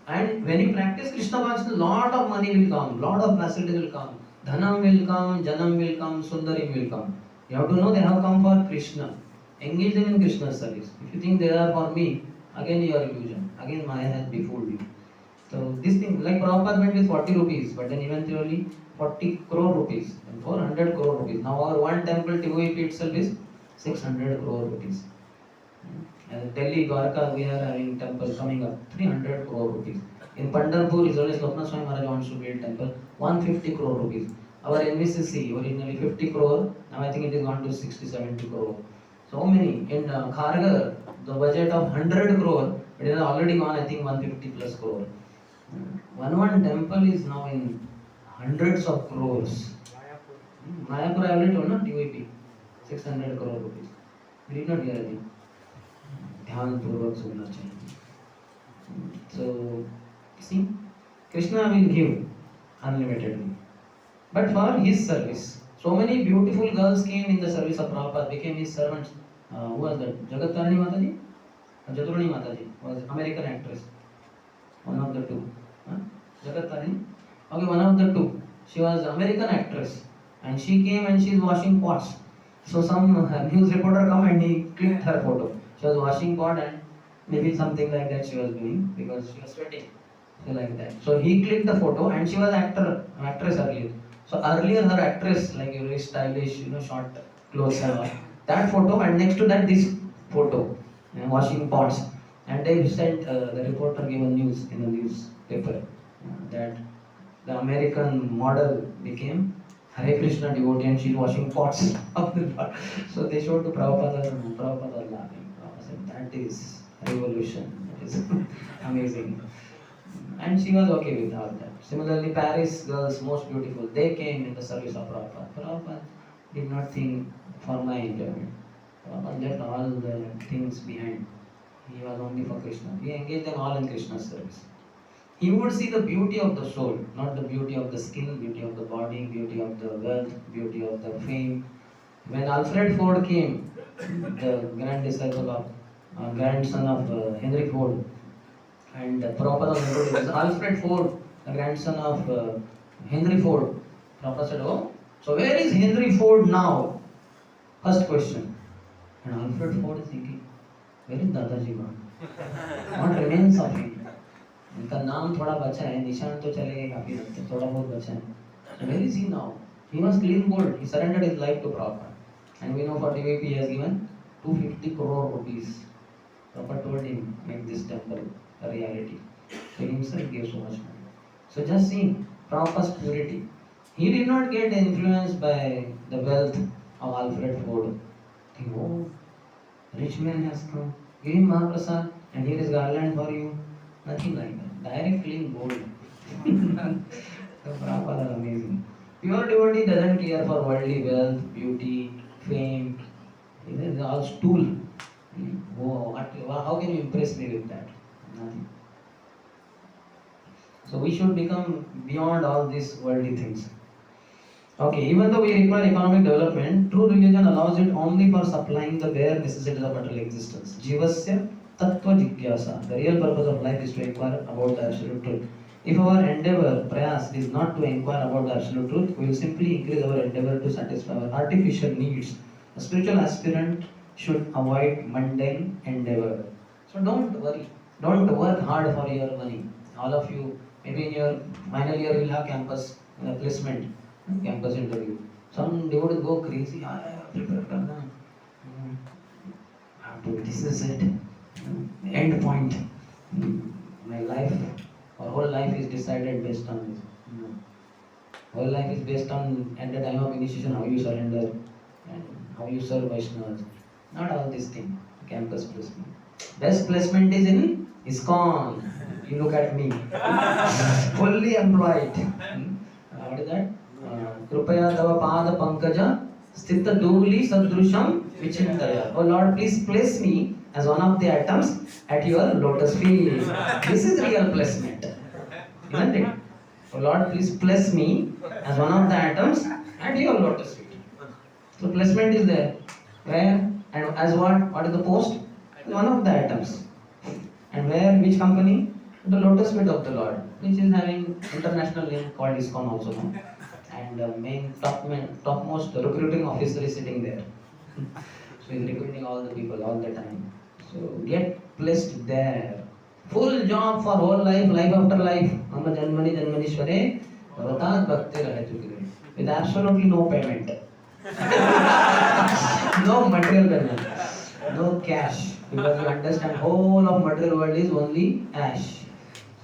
And when you practice Krishna consciousness, lot of money will come, lot of facilities will come. Dhanam will come, Janam will come, Sundarim will come. You have to know they have come for Krishna. Engage them in Krishna's service. If you think they are for me, again you are illusion. Again Maya has befooled you. So this thing, like Prabhupada went with 40 rupees, but then eventually 40 crore rupees and 400 crore rupees. Now our one temple TOEP itself is 600 crore rupees. Delhi, Dwarka, we are having temple coming up, 300 crore rupees. In Pandharpur, His Holiness Loknath Swami Maharaj wants to build temple, 150 crore rupees. Our NVCC, originally 50 crore, now I think it is gone to 60, 70 crore. So many. In Kharghar, the budget of 100 crore, it is already gone, I think 150 plus crore. One temple is now in hundreds of crores. Mayapur, I already told, no? DAY3, 600 crore rupees. We did not hear anything. ध्यान पूर्वक सुनना चाहिए. So, see, Krishna will give unlimitedly, but for his service. So many beautiful girls came in the service of Prabhupada, became his servants. Who was that? Jagattarani Mataji? Jaturani Mataji was American actress. One of the two. Jagattarani? Okay, one of the two. She was American actress, and she came and she is washing pots. So some news reporter come and he clicked her photo. She was washing pot and maybe something like that she was doing because she was sweating. So like that. So he clicked the photo and she was actress earlier. So earlier her actress, like very stylish, short clothes and all. That photo, and next to that this photo, washing pots. And they sent, the reporter gave a news in the newspaper that the American model became Hare Krishna devotee and she is washing pots of the pot. So they showed to Prabhupada and Prabhupada was laughing. Prabhupada said, that is revolution. That is amazing. And she was okay with all that. Similarly, Paris girls, most beautiful, they came in the service of Prabhupada. Prabhupada did not think for my enjoyment. Prabhupada left all the things behind. He was only for Krishna. He engaged them all in Krishna's service. He would see the beauty of the soul, not the beauty of the skin, beauty of the body, beauty of the wealth, beauty of the fame. When Alfred Ford came, the grand disciple of, grandson of Henry Ford, and Prabhupada was Alfred Ford, the grandson of Henry Ford. Prabhupada said, oh, so where is Henry Ford now? First question. And Alfred Ford is thinking, where is Dadaji gone? What remains of him? उनका नाम थोड़ा बचा है, निशान तो चले गए काफी हद तक, थोड़ा बहुत बचा है. So where is he now? He was clean gold. He surrendered his life to Prabhupada. And we know for DAY3 he has given 250 crore rupees. Prabhupada told him, make this temple a reality. So he himself gave so much money. So just see Prabhupada's purity. He did not get influenced by the wealth of Alfred Ford. Think, oh, rich man has come. Give him Mahaprasad and here is garland for you. Nothing like that. Directly in gold. So Prabhupada is amazing. Pure devotee doesn't care for worldly wealth, beauty, fame. It is all stool. How can you impress me with that? Nothing. So we should become beyond all these worldly things. Okay, even though we require economic development, true religion allows it only for supplying the bare necessities of material existence. Jivasya tattva jigyasa. The real purpose of life is to inquire about the absolute truth. If our endeavor, prayas, is not to inquire about the absolute truth, we will simply increase our endeavor to satisfy our artificial needs. A spiritual aspirant should avoid mundane endeavor. So don't worry. Don't work hard for your money. All of you, maybe in your final year, will have campus placement, campus interview. Some devotees go crazy. Prepare karna. This is it. End point. My life, our whole life is decided based on this. Whole life is based on, at the time of initiation, how you surrender and how you serve Vaishnavas. Not all these things. Campus placement. Best placement is in ISKCON. You look at me. Fully employed. What is that? Krupaya tava pada pankaja sthita dugli sadrusham vichintaya. Oh Lord, please place me as one of the atoms at your lotus feet. This is real placement. Isn't it? Oh Lord, please place me as one of the atoms at your lotus feet. So placement is there. Where? And as what? What is the post? One of the items. And where? Which company? The lotus feet of the Lord, which is having international name called ISKCON also. No? And topmost recruiting officer is sitting there. So he's recruiting all the people all the time. So get placed there. Full job for whole life, life after life. Amma Janmani Janmanishware Bhavatat Bhakti Rahatukire. With absolutely no payment. No material payment. No cash. Because you understand whole of material world is only ash.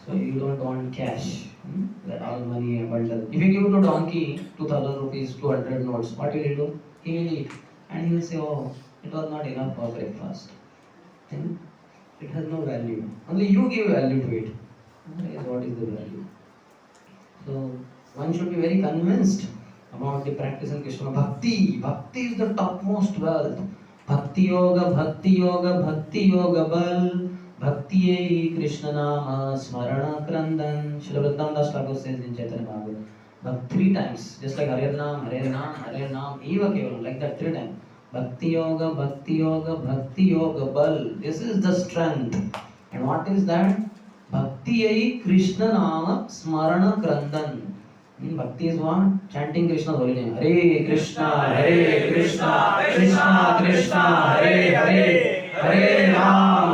So you don't want cash. That all money abundant. If you give to donkey 2000 rupees, 200 notes, what will he do? He will eat. And he will say, oh, it was not enough for breakfast. Then it has no value. Only you give value to it. Otherwise, what is the value? So one should be very convinced about the practice in Krishna Bhakti. Bhakti is the topmost wealth. Bhakti Yoga, Bhakti Yoga, Bhakti Yoga Bal. Bhakti Yai Krishna Nama Smarana Krandan. Srila Vrindavan Das Thakur says in Chaitanya Bhagavat. But 3 times, just like Hare Nam, Hare Nam, Hare Nam, Eva Kevalam, like that 3 times. Bhakti Yoga, Bhakti Yoga, Bhakti Yoga Bal. This is the strength. And what is that? Bhakti Yai Krishna Nama Smarana Krandan. Bhakti is what? Chanting Krishna's holy name. Hare Krishna, Hare Krishna, Krishna Krishna, Hare Hare. Hare Ram,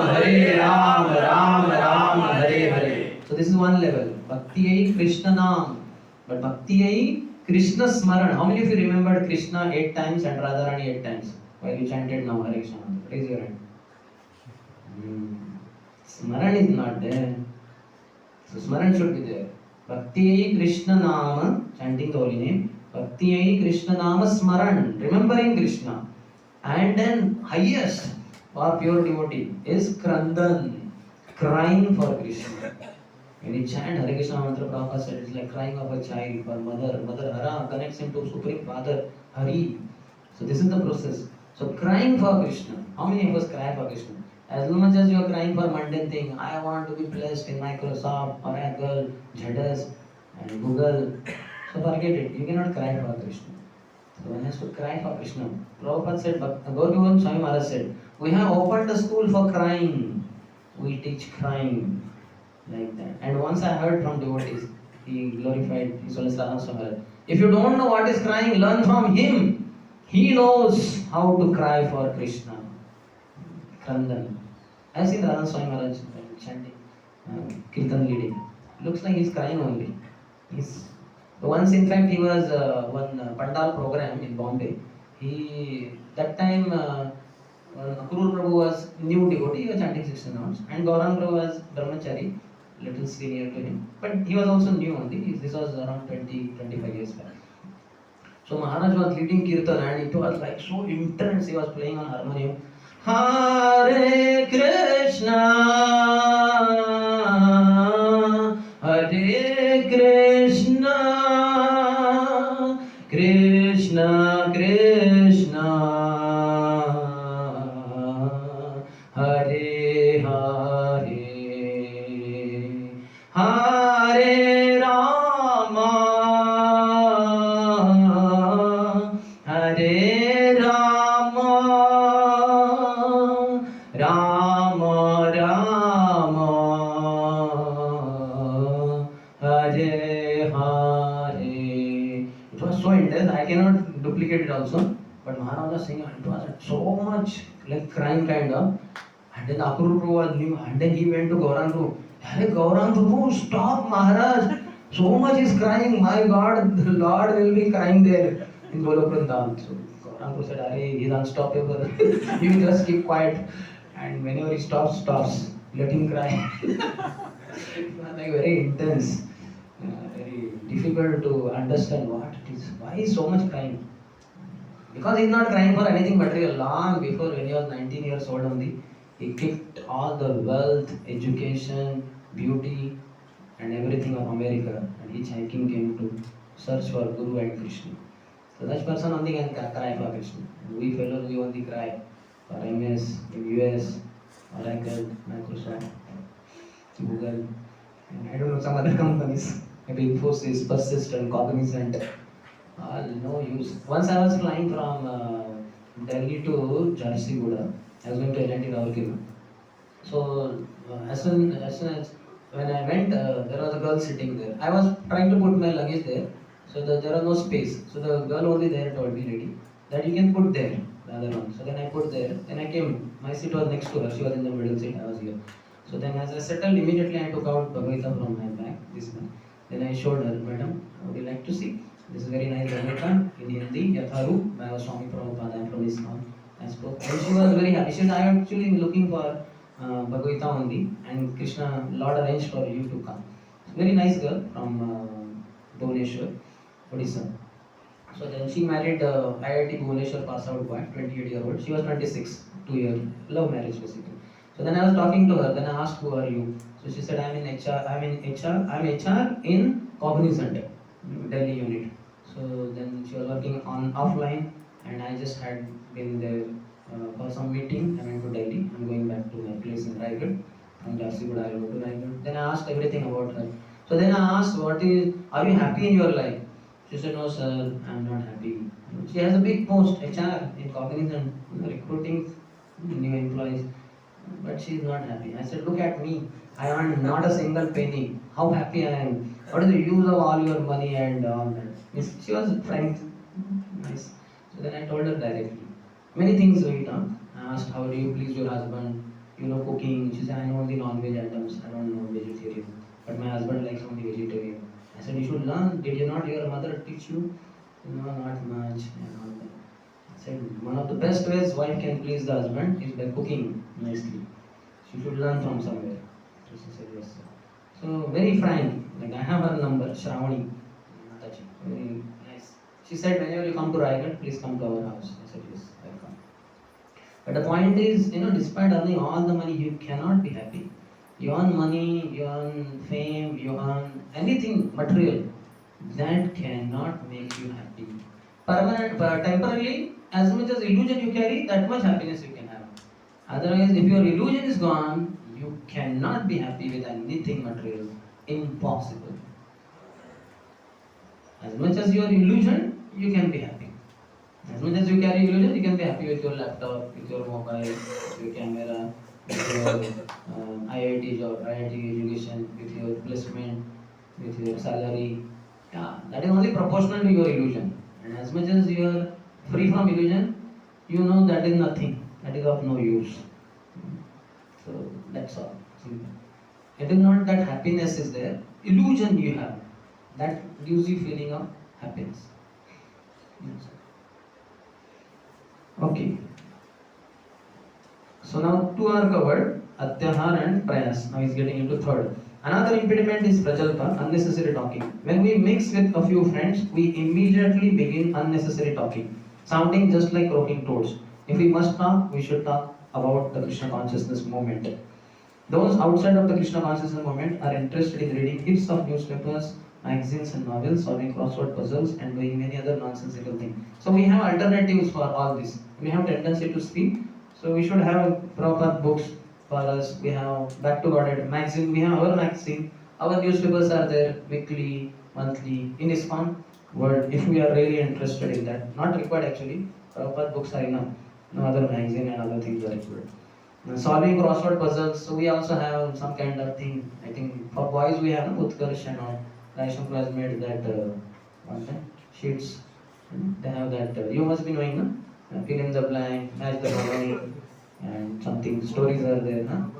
Ram Ram, Hare Hare. So this is one level. Bhakti Krishna Nam. But Bhakti Krishna Smaran. How many of you remembered Krishna 8 times and Radharani 8 times? While you chanted now Hare Krishna. Raise your hand. Smaran is not there. So Smaran should be there. Bhakti Krishna Nama, chanting the holy name. Bhakti Krishna Nama Smaran, remembering Krishna. And then highest for pure devotee is Krandan, crying for Krishna. When you chant Hare Krishna mantra, Prabhupada said it's like crying of a child for mother. Mother Hara connects him to Supreme Father Hari. So this is the process. So crying for Krishna. How many of us cry for Krishna? As much as you are crying for mundane thing, I want to be placed in Microsoft, Oracle, ZDS and Google. So forget it. You cannot cry for Krishna. So one has to cry for Krishna. Prabhupada said, Gaurivan Swami Maharaj said, we have opened a school for crying. We teach crying. Like that. And once I heard from devotees, he glorified His Holiness Radha Swami Maharaj. If you don't know what is crying, learn from him. He knows how to cry for Krishna. Krandan. I have seen Radha Swami Maharaj chanting, Kirtan leading. Looks like he's crying only. Once in fact he was one Pandal program in Bombay. That time Akrur Prabhu was new devotee, he was chanting 16 rounds. And Gaurang Prabhu was Brahmachari, little senior to him. But he was also new only. This was around 20-25 years back. So Maharaj was leading Kirtan and it was like so intense. He was playing on harmonium. Hare Krishna, Hare Krishna, Krishna Krishna, Hare Hare, Hare Rama, Hare Rama, Rama Rama, Hare Hare. It was so intense, I cannot duplicate it also. But Maharaj was singing, it was so much like crying kind of. And then Akrur Prabhu was new, and then he went to Gaurang Prabhu. Hey Gaurang Prabhu, stop Maharaj. So much is crying, my God, the Lord will be crying there in Golok Vrindavan. So Gaurang Prabhu said, Arey, he's unstoppable. You just keep quiet. And whenever he stops, let him cry. It was like very intense, very difficult to understand what it is. Why is so much crying? Because he's not crying for anything material. Long before, when he was 19 years old only, he kicked all the wealth, education, beauty, and everything of America, and hitchhiking came to search for Guru and Krishna. So that person only can cry for Krishna. And we fellows, we only cry for MS in US, Oracle, Microsoft, Google, and I don't know, some other companies, maybe Infosys, Persistent, Cognizant, all no use. Once I was flying from Delhi to Jharsuguda. I was going to L&T Raurkela. So as soon as when I went, there was a girl sitting there. I was trying to put my luggage there, so there was no space. So the girl only there told me, lady, that you can put there, the other one. So then I put there. Then I came. My seat was next to her. She was in the middle seat. I was here. So then as I settled, immediately I took out Bhagavita from my bag. This one. Then I showed her, madam, would you like to see? This is very nice Bhagavita in Hindi, Yatharu, by Swami Prabhupada. I am from ISKCON. I spoke, and she was very happy. She said, I am actually looking for Bhagavita only, and Krishna, Lord arranged for you to come. Very nice girl from Bhubaneswar, Odisha. So then she married IIT Bhubaneswar pass out boy, 28-year-old. She was 26, 2 years, love marriage basically. So then I was talking to her. Then I asked, who are you? So she said, I'm in HR. I'm HR in Cognizant, Delhi unit. So then she was working on offline, and I just had been there for some meeting. I went to Delhi. I'm going back to my place in Raigad. From Jharsuguda, I go to Raigad. Then I asked everything about her. So then I asked, are you happy in your life? She said, no sir, I'm not happy. She has a big post, HR in Cognizant, recruiting new employees, but she is not happy. I said, look at me. I earn not a single penny. How happy I am. What is the use of all your money and all that? She was frank, nice. So then I told her directly. Many things we talked. I asked, how do you please your husband? You know cooking. She said, I know only non-veg items. I don't know vegetarian. But my husband likes only vegetarian. I said, you should learn. Did you not your mother teach you? No, not much. And all that. I said, one of the best ways wife can please the husband is by cooking nicely. She should learn from somewhere. So she said, yes sir. So very frank. Like I have her number, Shravani. Very nice. She said, whenever you come to Raigad, please come to our house. I said, yes, I'll come. But the point is, despite earning all the money, you cannot be happy. You earn money, you earn fame, you earn anything material. That cannot make you happy. Temporarily, as much as illusion you carry, that much happiness you can have. Otherwise, if your illusion is gone, you cannot be happy with anything material. Impossible. As much as your illusion, you can be happy. As much as you carry illusion, you can be happy with your laptop, with your mobile, with your camera, with your IIT job, IIT education, with your placement, with your salary. Yeah, that is only proportional to your illusion. And as much as you are free from illusion, you know that is nothing. That is of no use. So that's all. It is not that happiness is there. Illusion you have. That gives you feeling of happiness. Okay. So now two are covered, Atyahar and Prayas. Now he's getting into third. Another impediment is Prajalpa, unnecessary talking. When we mix with a few friends, we immediately begin unnecessary talking, sounding just like croaking toads. If we must talk, we should talk about the Krishna consciousness movement. Those outside of the Krishna consciousness movement are interested in reading heaps of newspapers, magazines and novels, solving crossword puzzles and doing many other nonsensical things. So we have alternatives for all this. We have tendency to speak, so we should have proper books for us. We have Back to Godhead magazine, we have our magazine, our newspapers are there, weekly, monthly, in ISKCON world, if we are really interested in that. Not required actually, proper books are enough. No other magazine and other things are required. Solving crossword puzzles, so we also have some kind of thing. I think for boys we have Utkarsh and all. Raisham has made that sheets. They have that. You must be knowing, no? Fill in the blank, match the following, and something. Stories are there, no?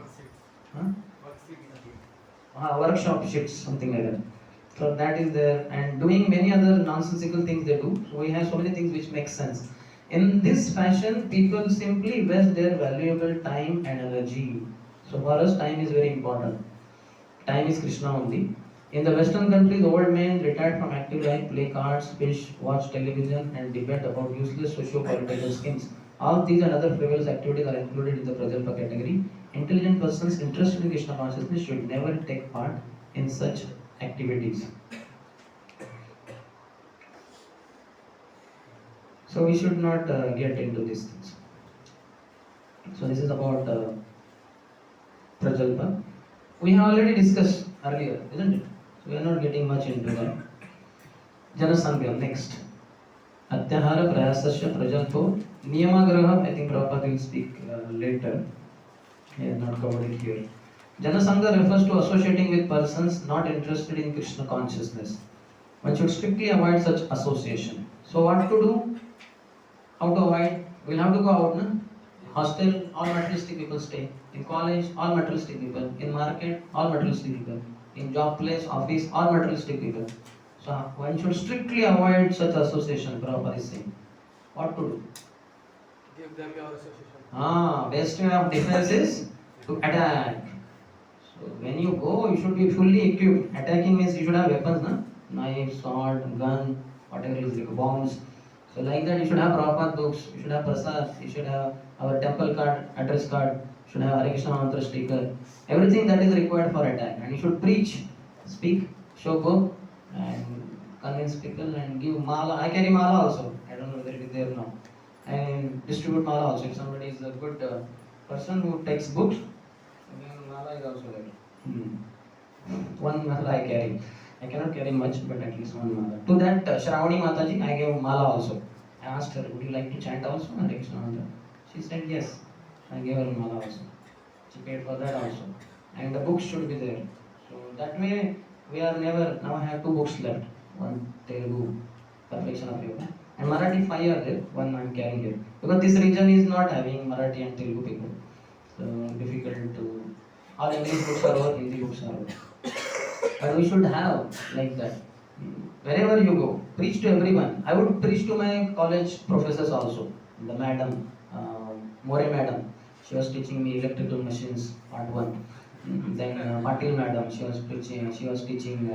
Workshop sheets, something like that. So that is there, and doing many other nonsensical things they do. So we have so many things which make sense. In this fashion, people simply waste their valuable time and energy. So for us, time is very important. Time is Krishna only. In the Western countries, old men retired from active life play cards, fish, watch television, and debate about useless socio-political schemes. All these and other frivolous activities are included in the Prajalpa category. Intelligent persons interested in Krishna consciousness should never take part in such activities. So we should not get into these things. So this is about Prajalpa. We have already discussed earlier, isn't it? So we are not getting much into that. Janasangam, next. Atyahara prayasasya prajanto niyamagraha. I think Prabhupada will speak later. I have not covered it here. Janasanga refers to associating with persons not interested in Krishna consciousness. One should strictly avoid such association. So what to do? How to avoid? We'll have to go out, no? Hostel, all materialistic people stay. In college, all materialistic people. In market, all materialistic people. In job place, office, all materialistic people. So one should strictly avoid such association, Prabhupada is saying. What to do? Give them your association. Best way of defense is to attack. So when you go, you should be fully equipped. Attacking means you should have weapons, na? Knife, sword, gun, whatever is like bombs. So like that, you should have Prabhupada books, you should have prasad, you should have our temple card, address card, you should have Hare Krishna mantra sticker, everything that is required for attack. And you should preach, speak, show go, and convince people and give mala. I carry mala also. I don't know whether it is there now. And distribute mala also. If somebody is a good person who takes books, then mala is also there. One mala I carry. I cannot carry much, but at least one mala. To that Shravani Mataji, I gave mala also. I asked her, would you like to chant also Hare Krishna mantra? She said yes. I gave her mala also. She paid for that also. And the books should be there. So that way we are never. Now I have 2 books left. One Telugu, Perfection of Yoga, and Marathi 5 are there. One I am carrying here because this region is not having Marathi and Telugu people. So difficult to. All English books are over, Hindi books are over. But we should have like that. Wherever you go, preach to everyone. I would preach to my college professors also. The madam, More madam, she was teaching me electrical machines, part 1. Then Patil madam, she was teaching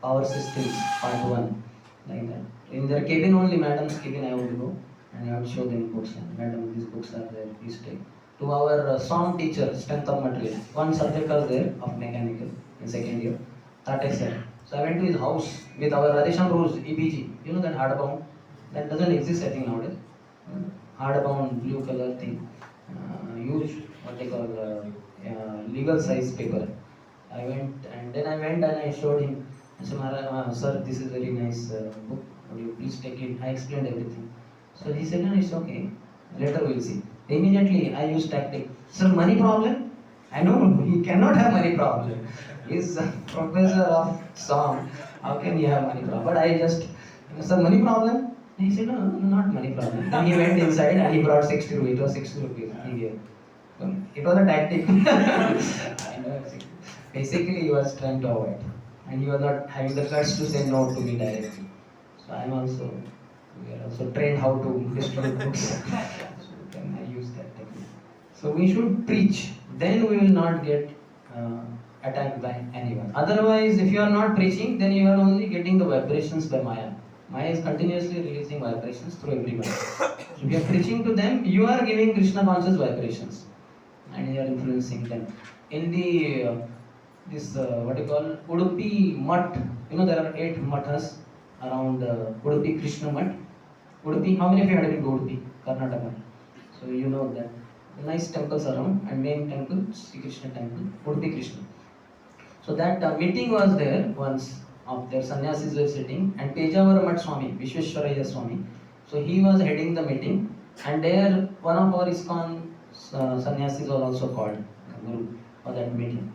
power systems, part 1. Like that. In their cabin only, madam's cabin, I would go and I would show them books. Madam, these books are there, please take. To our song teacher, strength of material. One subject was there of mechanical in second year. Tata said. So I went to his house with our Radhesham rules, EBG. You know that hardbound? That doesn't exist, I think, nowadays. Hardbound, blue color thing. Huge, what they call, legal size paper. I went and I showed him. I said, sir, this is very nice book. Would you please take it? I explained everything. So he said, no, it's okay. Later we'll see. Immediately I used tactic. Sir, money problem? I know he cannot have money problem. He's a professor of song. How can he have money problem? But I just, sir, money problem? He said, no, not money problem. Then he went inside and he brought 60 rupees. It was 60 rupees he gave. It was a tactic. I know. Basically, he was trying to avoid. And he was not having the guts to say no to me directly. So we are also trained how to distribute books. So then I use that technique. So we should preach. Then we will not get attacked by anyone. Otherwise, if you are not preaching, then you are only getting the vibrations by Maya. Maya is continuously releasing vibrations through everyone. So if you are preaching to them, you are giving Krishna conscious vibrations. And you are influencing them. In the what you call Udupi Mutt, you know there are 8 mattas around Udupi Krishna Mutt. Udupi, how many of you had been to Udupi, Karnataka? So you know that. Nice temples around, and main temple, Sri Krishna temple, Udupi Krishna. So that meeting was there once of their sannyasis were sitting, and Pejavara Mutt Swami, Vishweshwaraya Swami. So he was heading the meeting, and there one of our ISKCON sannyasis was also called Guru for that meeting.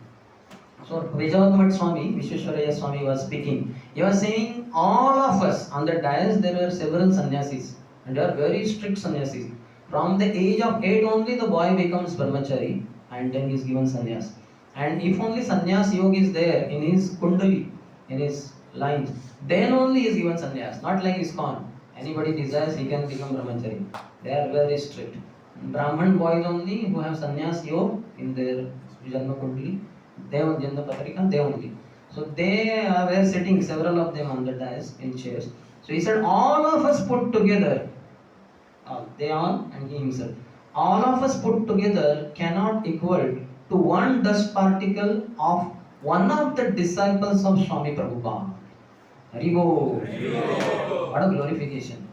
So Pejavara Mutt Swami, Vishweshwaraya Swami was speaking. He was saying all of us on the dais there were several sannyasis, and they are very strict sannyasis. From the age of 8 only the boy becomes brahmachari and then he is given sannyas. And if only sannyas yoga is there in his kundali, in his lines, then only he is given sannyas. Not like ISKCON. Anybody desires he can become brahmachari. They are very strict. Brahman boys only who have sannyas yoga in their janma kundali, they janma patrika, they only. So they were sitting, several of them on the dais in chairs. So he said, all of us put together, they all and he himself, all of us put together cannot equal to one dust particle of one of the disciples of Swami Prabhupada. Haribo! What a glorification.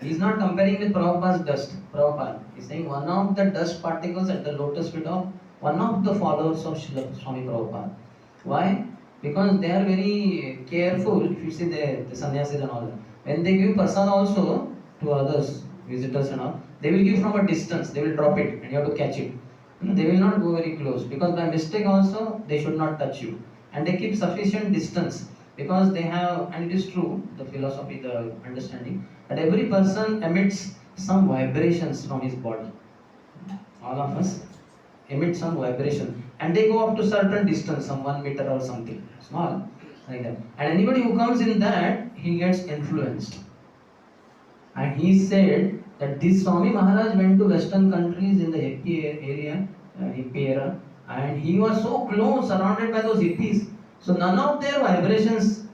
He is not comparing with Prabhupada's dust. Prabhupada is saying one of the dust particles at the lotus feet of one of the followers of Swami Prabhupada. Why? Because they are very careful. If you see the sannyasis and all that, When they give prasad also to others, visitors and all, they will give from a distance, they will drop it and you have to catch it. They will not go very close because by mistake also they should not touch you. And they keep sufficient distance because they have, and it is true, the philosophy, the understanding, that every person emits some vibrations from his body. All of us emit some vibration and they go up to certain distance, some 1 meter or something, small, like that. And anybody who comes in that, he gets influenced. And he said that this Swami Maharaj went to Western countries in the hippie era, and he was so close, surrounded by those hippies. So none of their vibrations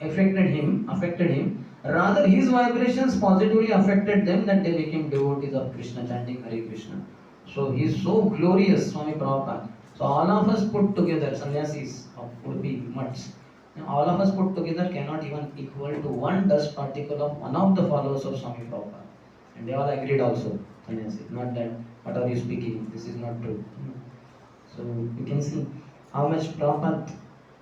affected him. Rather, his vibrations positively affected them that they became devotees of Krishna, chanting Hare Krishna. So he is so glorious, Swami Prabhupada. So all of us put together, sannyasis would be mutts. All of us put together cannot even equal to one dust particle of one of the followers of Swami Prabhupada. And they all agreed also, sannyasis. Not that, what are you speaking? This is not true. So you can see how much Prabhupada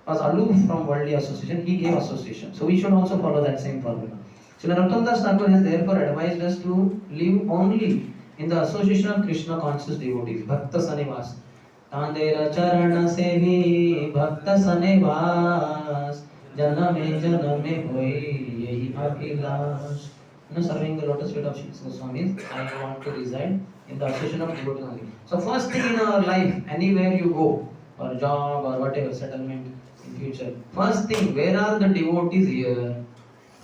was aloof from worldly association. He gave association. So we should also follow that same formula. So Narottam Das Thakur has therefore advised us to live only in the association of Krishna conscious devotees. Bhakta Sanivas. तांदेर चरण से भी भक्त सनेवास जनमे जनमे होई यही Abhilash. Serving the lotus feet of Shri Goswami, I want to reside in the association of devotees only. So first thing in our life, anywhere you go, or job or whatever, settlement in future, first thing, where are the devotees here?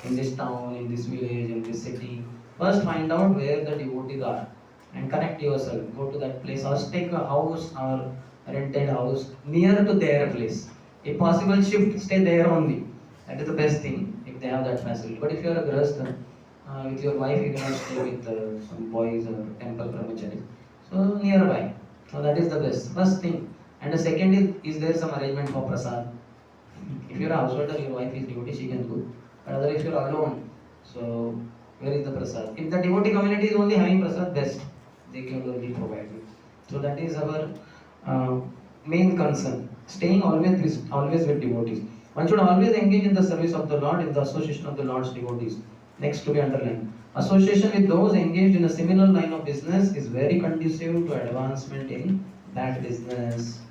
In this town, in this village, in this city. First find out where the devotees are and connect yourself. Go to that place or take a house or rented house near to their place. If possible, shift, stay there only. That is the best thing if they have that facility. But if you are a grahastha, with your wife, you cannot stay with some boys or temple brahmacharis. So nearby. So that is the best. First thing. And the second is there some arrangement for prasad? If you are a householder, your wife is devotee, she can go. But other if you are alone, so where is the prasad? If the devotee community is only having prasad, best. They can only provide you. So that is our main concern. Staying always with devotees. One should always engage in the service of the Lord, in the association of the Lord's devotees. Next to be underlined. Association with those engaged in a similar line of business is very conducive to advancement in that business.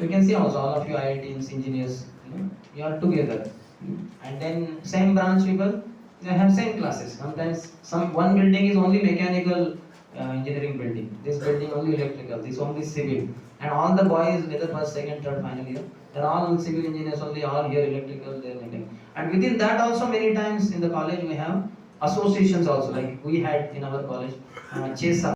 You can see also all of you IITs, engineers, you are together. And then same branch people, they have same classes. Sometimes one building is only mechanical engineering building. This building only electrical. This only civil. And all the boys, whether first, second, third, final year, they're all civil engineers only. All here electrical, they're mechanical. And within that also many times in the college we have associations also. Like we had in our college, CHESA.